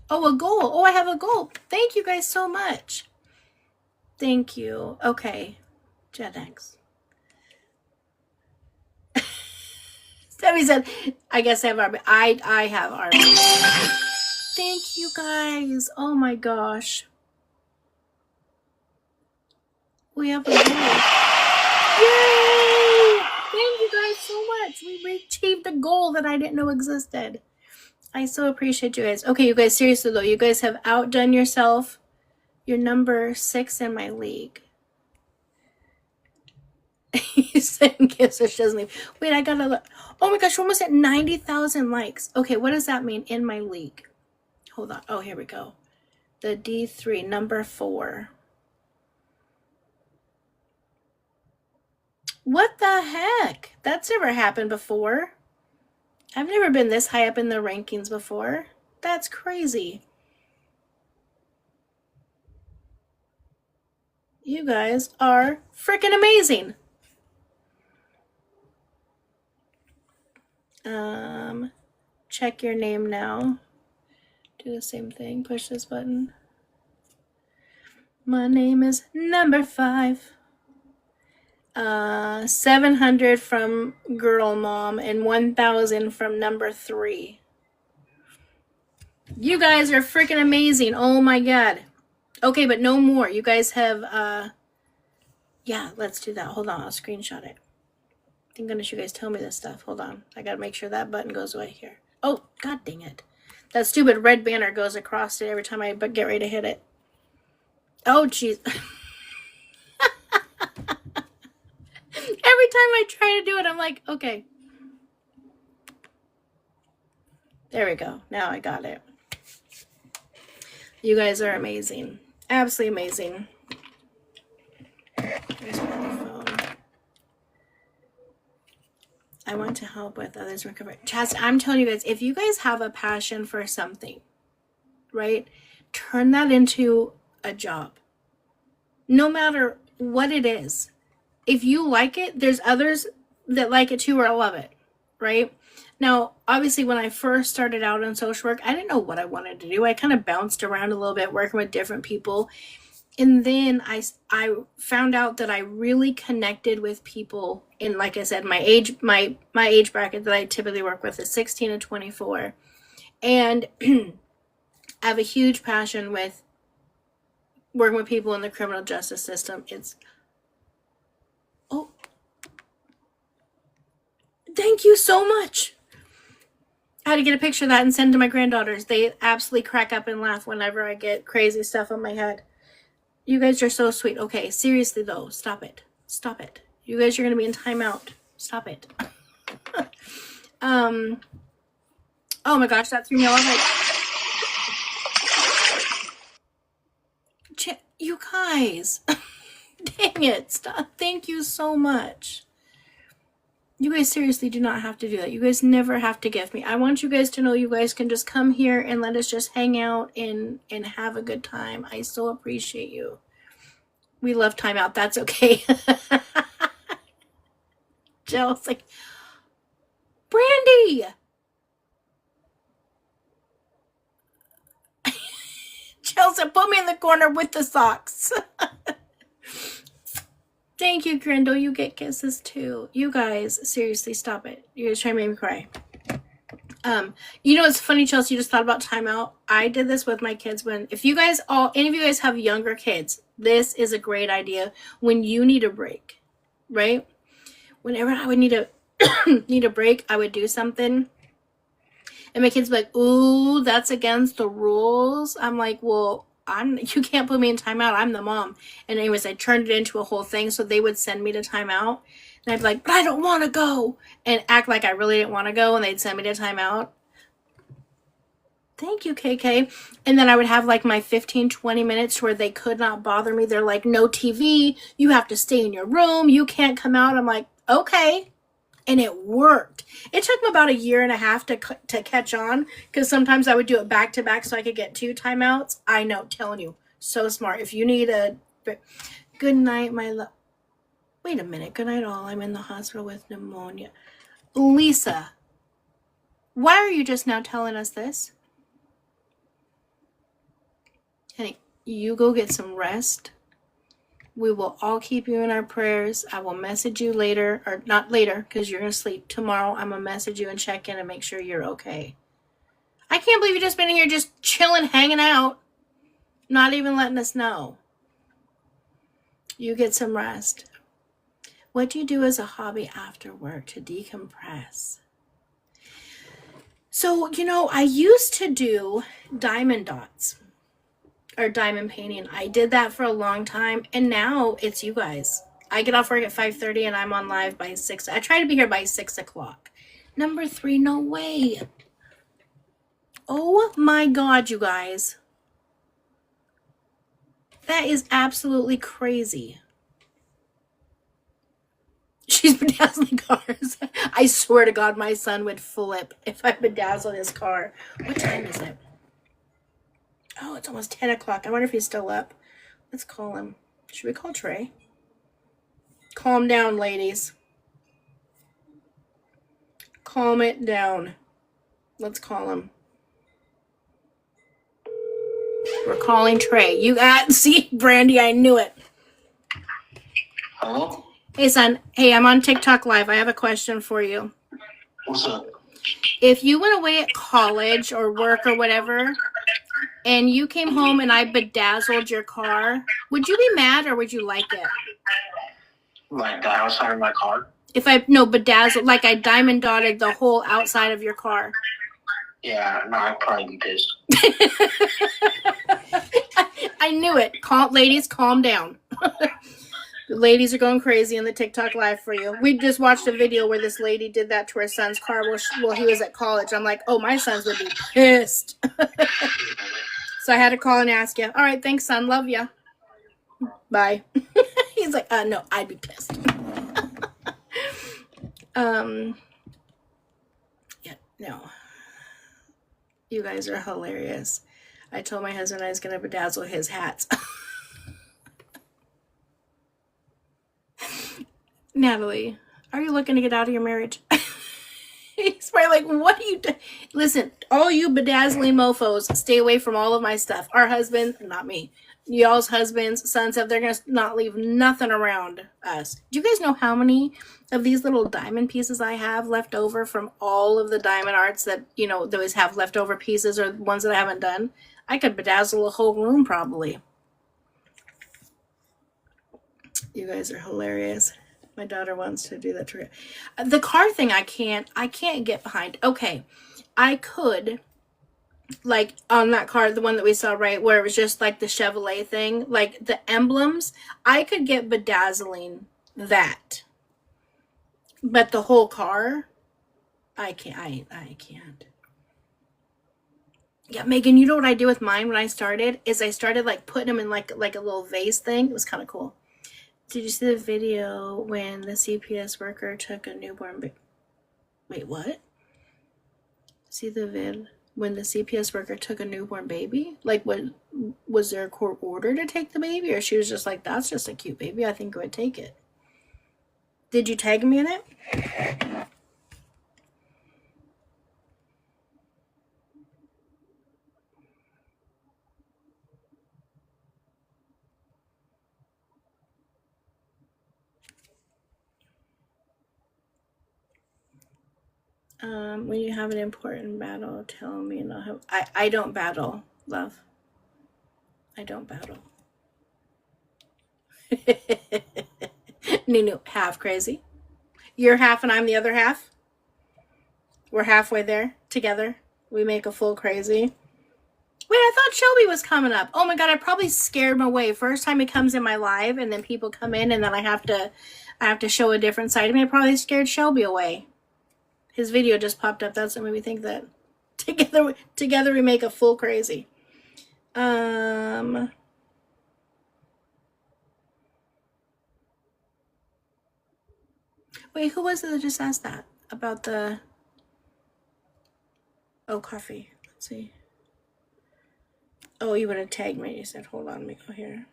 Oh, a goal. Oh, I have a goal. Thank you guys so much. Thank you. Okay. Gen X. Stevie said, I guess I have Arby. I have Arby. Thank you guys. Oh my gosh. We have a goal. Yay! Thank you guys so much. We achieved a goal that I didn't know existed. I so appreciate you guys. Okay, you guys, seriously though, you guys have outdone yourself. You're number 6 in my league. He's saying gifts so she doesn't leave. Wait, I gotta look. Oh my gosh, we're almost at 90,000 likes. Okay, what does that mean in my league? Hold on. Oh, here we go. The D3, number 4. What the heck? That's never happened before. I've never been this high up in the rankings before. That's crazy. You guys are freaking amazing. Check your name now. Do the same thing. Push this button. My name is number 5. 700 from Girl Mom and 1,000 from number 3. You guys are freaking amazing. Oh my God. Okay, but no more. You guys have, yeah, let's do that. Hold on, I'll screenshot it. Thank goodness you guys tell me this stuff. Hold on. I gotta make sure that button goes away here. Oh, god dang it. That stupid red banner goes across it every time I get ready to hit it. Oh, jeez. Every time I try to do it, I'm like, okay. There we go. Now I got it. You guys are amazing. Absolutely amazing. Here's my other phone. I want to help with others recover. Chaz, I'm telling you guys, if you guys have a passion for something, right, turn that into a job. No matter what it is. If you like it, there's others that like it too or love it, right? Now, obviously, when I first started out in social work, I didn't know what I wanted to do. I kind of bounced around a little bit, working with different people. And then I found out that I really connected with people in, like I said, my age bracket that I typically work with is 16 to 24. And I have a huge passion with working with people in the criminal justice system. Oh, thank you so much. I had to get a picture of that and send to my granddaughters. They absolutely crack up and laugh whenever I get crazy stuff on my head. You guys are so sweet. Okay, seriously though, stop it. Stop it. You guys are going to be in timeout. Stop it. Oh my gosh, that threw me off. You guys. Dang it. Stop. Thank you so much. You guys seriously do not have to do that. You guys never have to gift me. I want you guys to know you guys can just come here and let us just hang out and have a good time. I so appreciate you. We love timeout. That's okay. Jill's like, Brandy! Jill said, put me in the corner with the socks. Thank you, Grindle. You get kisses too. You guys, seriously, stop it. You guys trying to make me cry. You know, it's funny, Chelsea, you just thought about timeout. I did this with my kids if you guys any of you guys have younger kids, this is a great idea when you need a break, right? Whenever I would need a break, I would do something. And my kids would be like, ooh, that's against the rules. I'm like, well, you can't put me in timeout. I'm the mom. And anyways, I turned it into a whole thing. So they would send me to timeout. And I'd be like, but I don't want to go. And act like I really didn't want to go. And they'd send me to timeout. Thank you, KK. And then I would have like my 15, 20 minutes where they could not bother me. They're like, no TV. You have to stay in your room. You can't come out. I'm like, okay. And it worked. It took me about 1.5 years to catch on, because sometimes I would do it back to back so I could get 2 timeouts. I know, telling you, so smart. If you need good night, my love. Wait a minute. Good night, all. I'm in the hospital with pneumonia. Lisa, why are you just now telling us this? Honey, you go get some rest. We will all keep you in our prayers. I will message you later, or not later, because you're going to sleep. Tomorrow, I'm going to message you and check in and make sure you're okay. I can't believe you've just been here just chilling, hanging out, not even letting us know. You get some rest. What do you do as a hobby after work to decompress? So, you know, I used to do diamond dots. Or diamond painting. I did that for a long time, and now it's you guys. I get off work at 5:30 and I'm on live by 6. I try to be here by 6 o'clock. Number 3, no way. Oh my God, you guys. That is absolutely crazy. She's bedazzling cars. I swear to God, my son would flip if I bedazzled his car. What time is it? Oh, it's almost 10 o'clock. I wonder if he's still up. Let's call him. Should we call Trey? Calm down, ladies. Calm it down. Let's call him. We're calling Trey. You got, see, Brandy, I knew it. Hello? Hey, son. Hey, I'm on TikTok Live. I have a question for you. What's up? If you went away at college or work or whatever, and you came home and I bedazzled your car, would you be mad or would you like it? Like the outside of my car? Bedazzled, like I diamond dotted the whole outside of your car. Yeah, no, I'd probably be pissed. I knew it. Ladies, calm down. The ladies are going crazy in the TikTok live for you. We just watched a video where this lady did that to her son's car while he was at college. I'm like, oh, my sons would be pissed. So I had to call and ask you. All right, thanks, son. Love ya. Bye. He's like, no, I'd be pissed. Yeah, no. You guys are hilarious. I told my husband I was going to bedazzle his hats. Natalie, are you looking to get out of your marriage? He's probably like, what are you doing? Listen, all you bedazzling mofos, stay away from all of my stuff. Our husbands, not me. Y'all's husbands, sons, they're going to not leave nothing around us. Do you guys know how many of these little diamond pieces I have left over from all of the diamond arts that, they always have leftover pieces or ones that I haven't done? I could bedazzle a whole room probably. You guys are hilarious. My daughter wants to do that to her. The car thing I can't get behind. Okay, I could, like on that car, the one that we saw, right, where it was just like the Chevrolet thing, like the emblems, I could get bedazzling that. But the whole car, I can't. I can't. Yeah, Megan, you know what I did with mine when I started? Is I started like putting them in like a little vase thing. It was kind of cool. Did you see the video when the CPS worker took a newborn baby? Wait, what? See the vid when the CPS worker took a newborn baby? Like, what was there a court order to take the baby, or she was just like, "That's just a cute baby. I think I would take it." Did you tag me in it? When you have an important battle, tell me and I'll help. I don't battle, love. I don't battle. Nunu, half crazy. You're half and I'm the other half. We're halfway there together. We make a full crazy. Wait, I thought Shelby was coming up. Oh my god, I probably scared him away. First time he comes in my live and then people come in and then I have to show a different side of me. I probably scared Shelby away. His video just popped up. That's what made me think that. Together we make a full crazy. Wait, who was it that just asked that? About the... Oh, coffee. Let's see. Oh, you would have tagged me. You said, hold on, let me go here.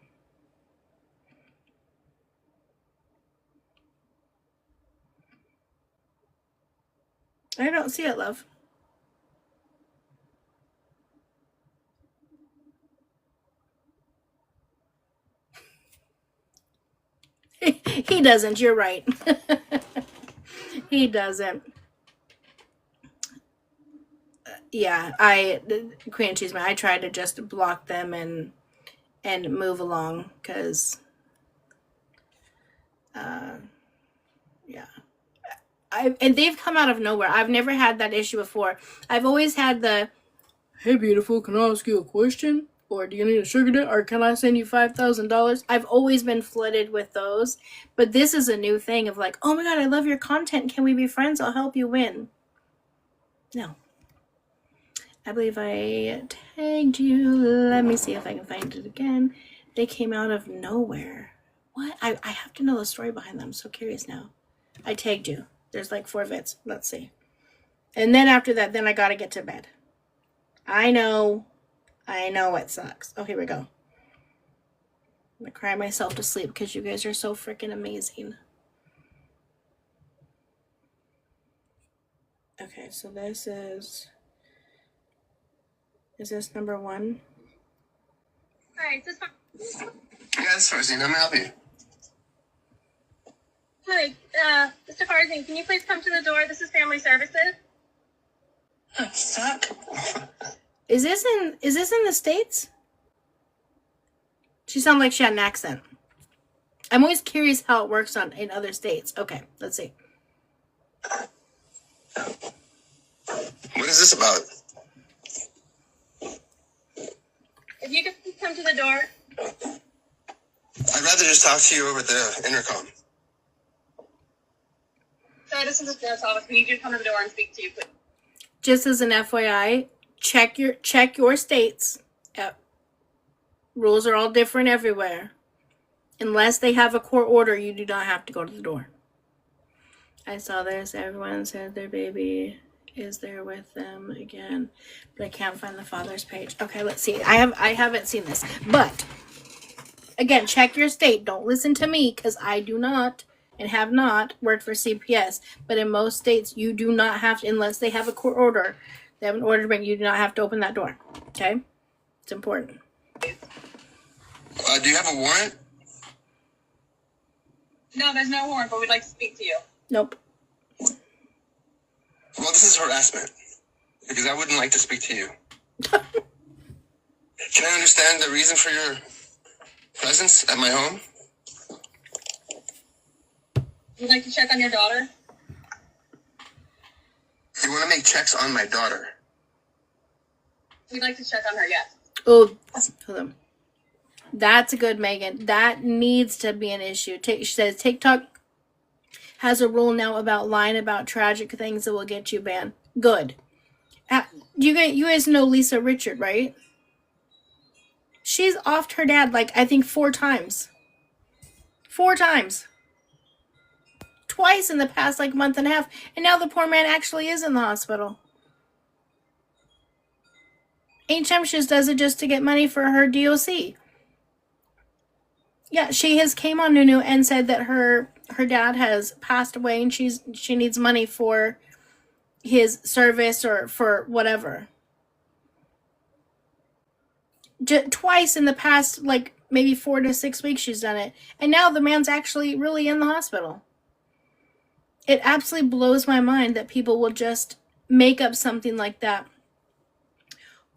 I don't see it, love. He doesn't. You're right. He doesn't. Yeah, Queen Cheeseman, I tried to just block them and move along because, yeah. And they've come out of nowhere. I've never had that issue before. I've always had the, hey, beautiful, can I ask you a question? Or do you need a sugar daddy? Or can I send you $5,000? I've always been flooded with those. But this is a new thing of like, oh my God, I love your content. Can we be friends? I'll help you win. No. I believe I tagged you. Let me see if I can find it again. They came out of nowhere. What? I have to know the story behind them. I'm so curious now. I tagged you. There's like 4 vids. Let's see. And then after that, then I gotta get to bed. I know it sucks. Oh, here we go. I'm gonna cry myself to sleep because you guys are so freaking amazing. Okay, so this is this number 1? Hi, is this Yes, Rosie, let me help you. Hi, Mr. Farzin, can you please come to the door? This is Family Services. Oh, fuck. Is this in the States? She sounded like she had an accent. I'm always curious how it works in other states. Okay, let's see. What is this about? If you could please come to the door. I'd rather just talk to you over the intercom. Sorry, this is the sheriff's office. We need you to come to the door and speak to you, please. Just as an FYI, check your states. Rules are all different everywhere. Unless they have a court order, you do not have to go to the door. I saw this. Everyone said their baby is there with them again, but I can't find the father's page. Okay, let's see. I haven't seen this, but again, check your state. Don't listen to me because I do not and have not worked for CPS. But in most states, you do not have to, unless they have a court order. They have an order to bring. You do not have to open that door. Okay, it's important. Do you have a warrant? No, there's no warrant, but we'd like to speak to you. Nope. Well, this is harassment because I wouldn't like to speak to you. Can I understand the reason for your presence at my home? We'd like to check on your daughter. You want to make checks on my daughter? We'd like to check on her, yes. Oh, hold on. That's a good, Megan. That needs to be an issue. She says TikTok has a rule now about lying about tragic things that will get you banned. Good. You guys know Lisa Richard, right? She's offed her dad like I think 4 times. 4 times. Twice in the past like month and a half, and now the poor man actually is in the hospital. Each time she just does it just to get money for her DOC. Yeah, she has came on Nunu and said that her dad has passed away and she needs money for his service or for whatever. Twice in the past, like maybe 4 to 6 weeks she's done it. And now the man's actually really in the hospital. It absolutely blows my mind that people will just make up something like that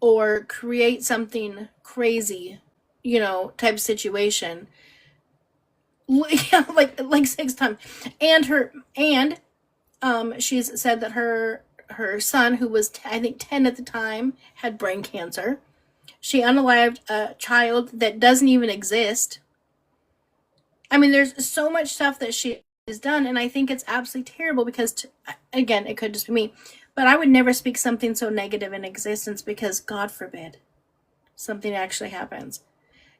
or create something crazy, type situation. Yeah, like 6 times. And she's said that her son, who was I think 10 at the time, had brain cancer. She unalived a child that doesn't even exist. I mean, there's so much stuff that she has done, and I think it's absolutely terrible because, again, it could just be me, but I would never speak something so negative in existence because, God forbid, something actually happens.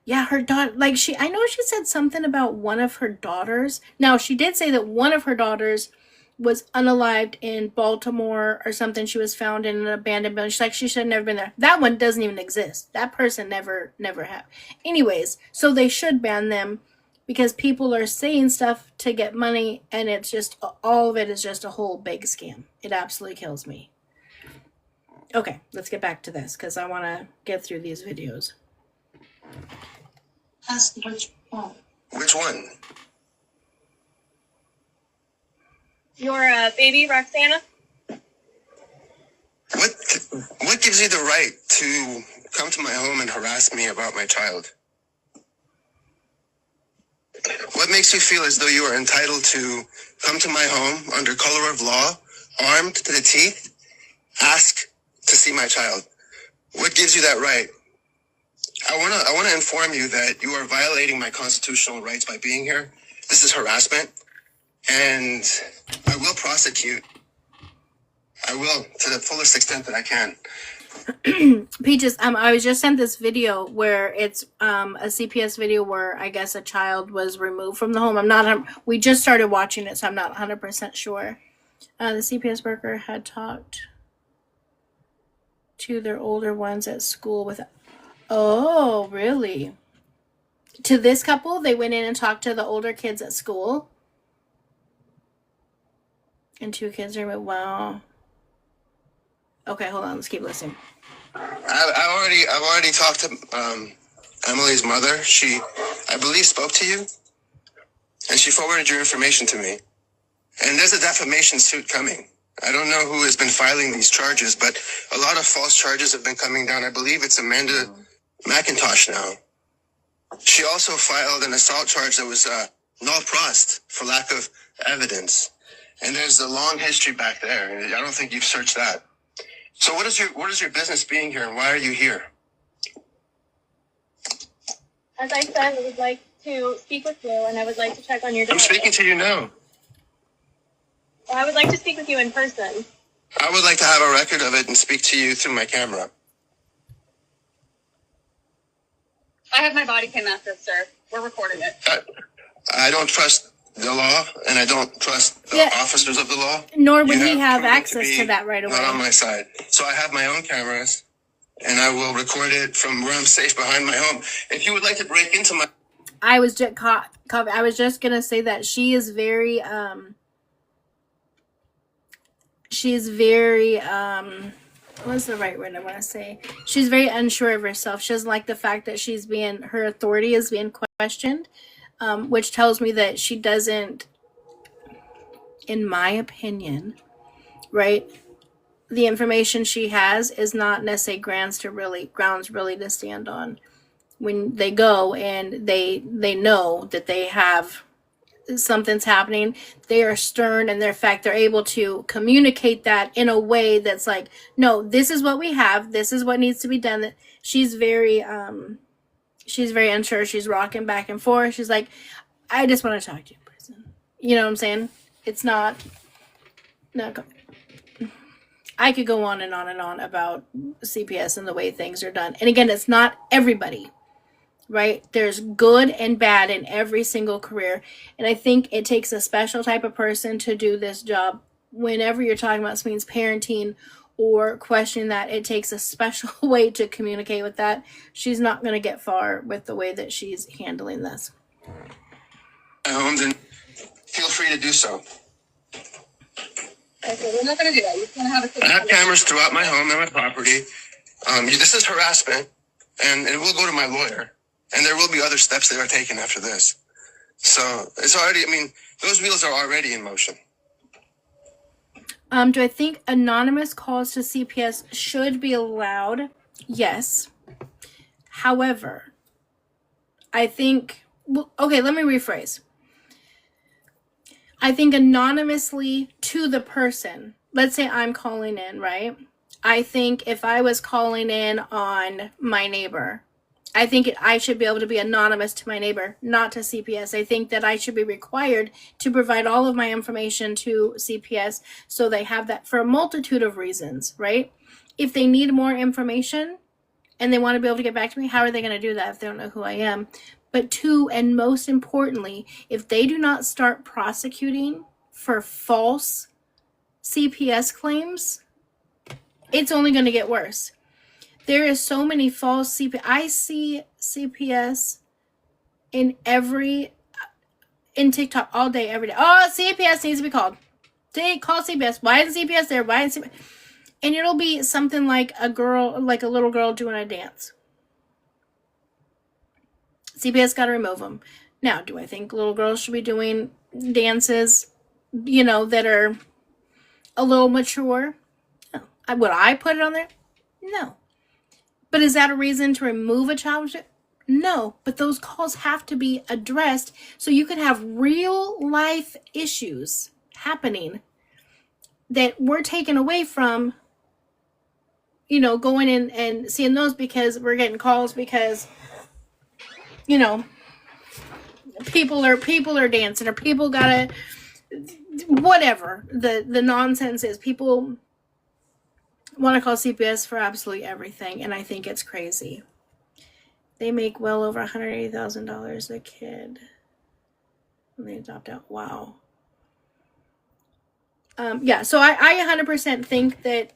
Yeah, her daughter, I know she said something about one of her daughters. Now, she did say that one of her daughters was unalived in Baltimore or something. She was found in an abandoned building. She's like, she should have never been there. That one doesn't even exist. That person never have. Anyways, so they should ban them because people are saying stuff to get money, and it's just, all of it is just a whole big scam. It absolutely kills me. Okay, let's get back to this because I want to get through these videos. Which one? Your baby, Roxana? What gives you the right to come to my home and harass me about my child? What makes you feel as though you are entitled to come to my home under color of law, armed to the teeth, ask to see my child? What gives you that right? I want to inform you that you are violating my constitutional rights by being here. This is harassment, and I will prosecute. I will to the fullest extent that I can. Peaches, I was just sent this video where it's a CPS video where I guess a child was removed from the home. We just started watching it, so I'm not 100% sure. The CPS worker had talked to their older ones at school with. Oh, really? To this couple, they went in and talked to the older kids at school. And 2 kids are removed. Wow. Okay, hold on. Let's keep listening. I've already talked to Emily's mother. She, I believe, spoke to you, and she forwarded your information to me. And there's a defamation suit coming. I don't know who has been filing these charges, but a lot of false charges have been coming down. I believe it's Amanda McIntosh now. She also filed an assault charge that was null prost for lack of evidence. And there's a long history back there. I don't think you've searched that. So what is your business being here, and why are you here? As I said, I would like to speak with you, and I would like to check on your daughter. I'm speaking to you now. Well, I would like to speak with you in person. I would like to have a record of it and speak to you through my camera. I have my body cam access, sir. We're recording it. I don't trust the law, and I don't trust the officers of the law. Nor would he have access to that right away. Not on my side. So I have my own cameras, and I will record it from where I'm safe behind my home. If you would like to break into my... I was just gonna say that she is very what's the right word I want to say? She's very unsure of herself. She doesn't like the fact that her authority is being questioned, which tells me that she doesn't, in my opinion, right, the information she has is not necessarily grounds really to stand on. When they go and they know that they have something's happening, they are stern, and they're able to communicate that in a way that's like, no, this is what we have, this is what needs to be done. She's very unsure. She's rocking back and forth. She's like, I just want to talk to you in person. You know what I'm saying? It's not I could go on and on and on about CPS and the way things are done. And again, it's not everybody. Right? There's good and bad in every single career. And I think it takes a special type of person to do this job. Whenever you're talking about something's parenting or questioning that, it takes a special way to communicate with that. She's not going to get far with the way that she's handling this. Then feel free to do so. Okay, we're not going to do that. You're going to have a... I have cameras throughout my home and my property. This is harassment, and it will go to my lawyer. And there will be other steps that are taken after this. So it's already, those wheels are already in motion. Do I think anonymous calls to CPS should be allowed? Yes. However, I think, okay, let me rephrase. I think anonymously to the person, let's say I'm calling in, right? I think if I was calling in on my neighbor, I think I should be able to be anonymous to my neighbor, not to CPS. I think that I should be required to provide all of my information to CPS so they have that for a multitude of reasons, right? If they need more information and they want to be able to get back to me, how are they going to do that if they don't know who I am? But two, and most importantly, if they do not start prosecuting for false CPS claims, it's only going to get worse. There is so many false CPS. I see CPS in TikTok all day, every day. Oh, CPS needs to be called. Call CPS. Why isn't CPS there? Why isn't CPS? And it'll be something like a little girl doing a dance. CPS got to remove them. Now, do I think little girls should be doing dances, that are a little mature? No. Would I put it on there? No. But is that a reason to remove a child? No, but those calls have to be addressed so you can have real life issues happening that we're taken away from, going in and seeing those because we're getting calls because, people are dancing or people gotta, whatever the nonsense is. People want to call CPS for absolutely everything, and I think it's crazy. They make well over $180,000 a kid when they adopt out. Wow. So I 100% think that,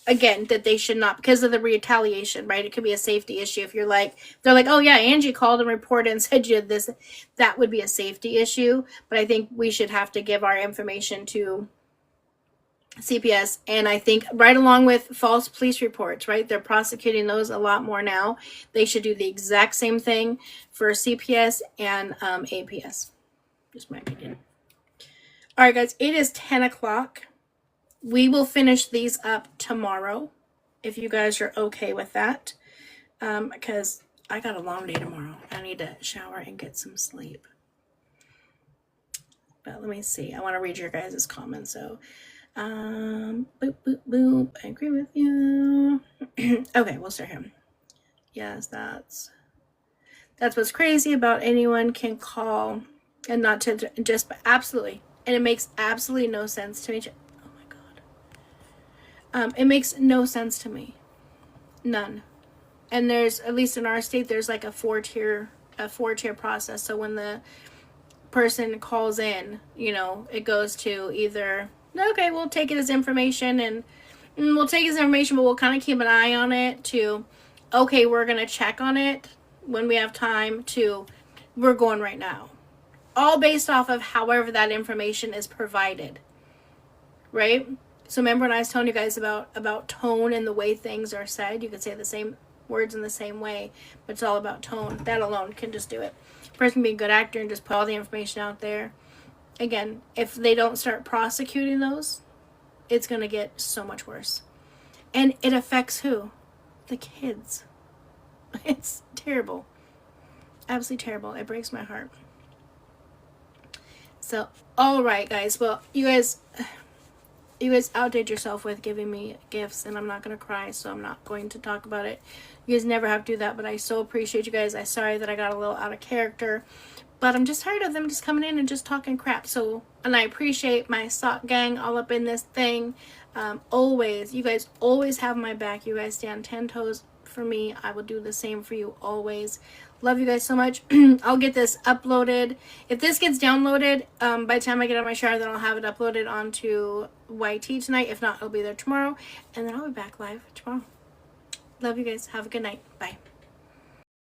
again, that they should not, because of the retaliation, right? It could be a safety issue. If they're like, oh yeah, Angie called and reported and said you did this, that would be a safety issue. But I think we should have to give our information to CPS, and I think right along with false police reports, right? They're prosecuting those a lot more now. They should do the exact same thing for CPS and APS. Just my opinion. All right, guys, it is 10 o'clock. We will finish these up tomorrow, if you guys are okay with that, because I got a long day tomorrow. I need to shower and get some sleep. But let me see. I want to read your guys' comments. So, boop, boop, boop. I agree with you. Okay, we'll start here. Yes, that's what's crazy about anyone can call and not to just, absolutely. And it makes absolutely no sense to me. Oh my God. It makes no sense to me. None. And there's, at least in our state, there's like a four-tier process. So when the person calls in, you know, it goes to either, okay, we'll take it as information and we'll take it as information, but we'll kind of keep an eye on it, to, okay, we're going to check on it when we have time, to, we're going right now. All based off of however that information is provided. Right? So remember when I was telling you guys about tone and the way things are said, you could say the same words in the same way, but it's all about tone. That alone can just do it. A person can be a good actor and just put all the information out there. Again, if they don't start prosecuting those, it's going to get so much worse. And it affects who? The kids. It's terrible. Absolutely terrible. It breaks my heart. So, all right, guys. Well, you guys outdid yourself with giving me gifts, and I'm not going to cry, so I'm not going to talk about it. You guys never have to do that, but I so appreciate you guys. I'm sorry that I got a little out of character, but I'm just tired of them just coming in and just talking crap. So, and I appreciate my sock gang all up in this thing. Always, you guys always have my back. You guys stand 10 toes for me. I will do the same for you always. Love you guys so much. I'll get this uploaded. If this gets downloaded, by the time I get out of my shower, then I'll have it uploaded onto YT tonight. If not, it'll be there tomorrow. And then I'll be back live tomorrow. Love you guys. Have a good night. Bye.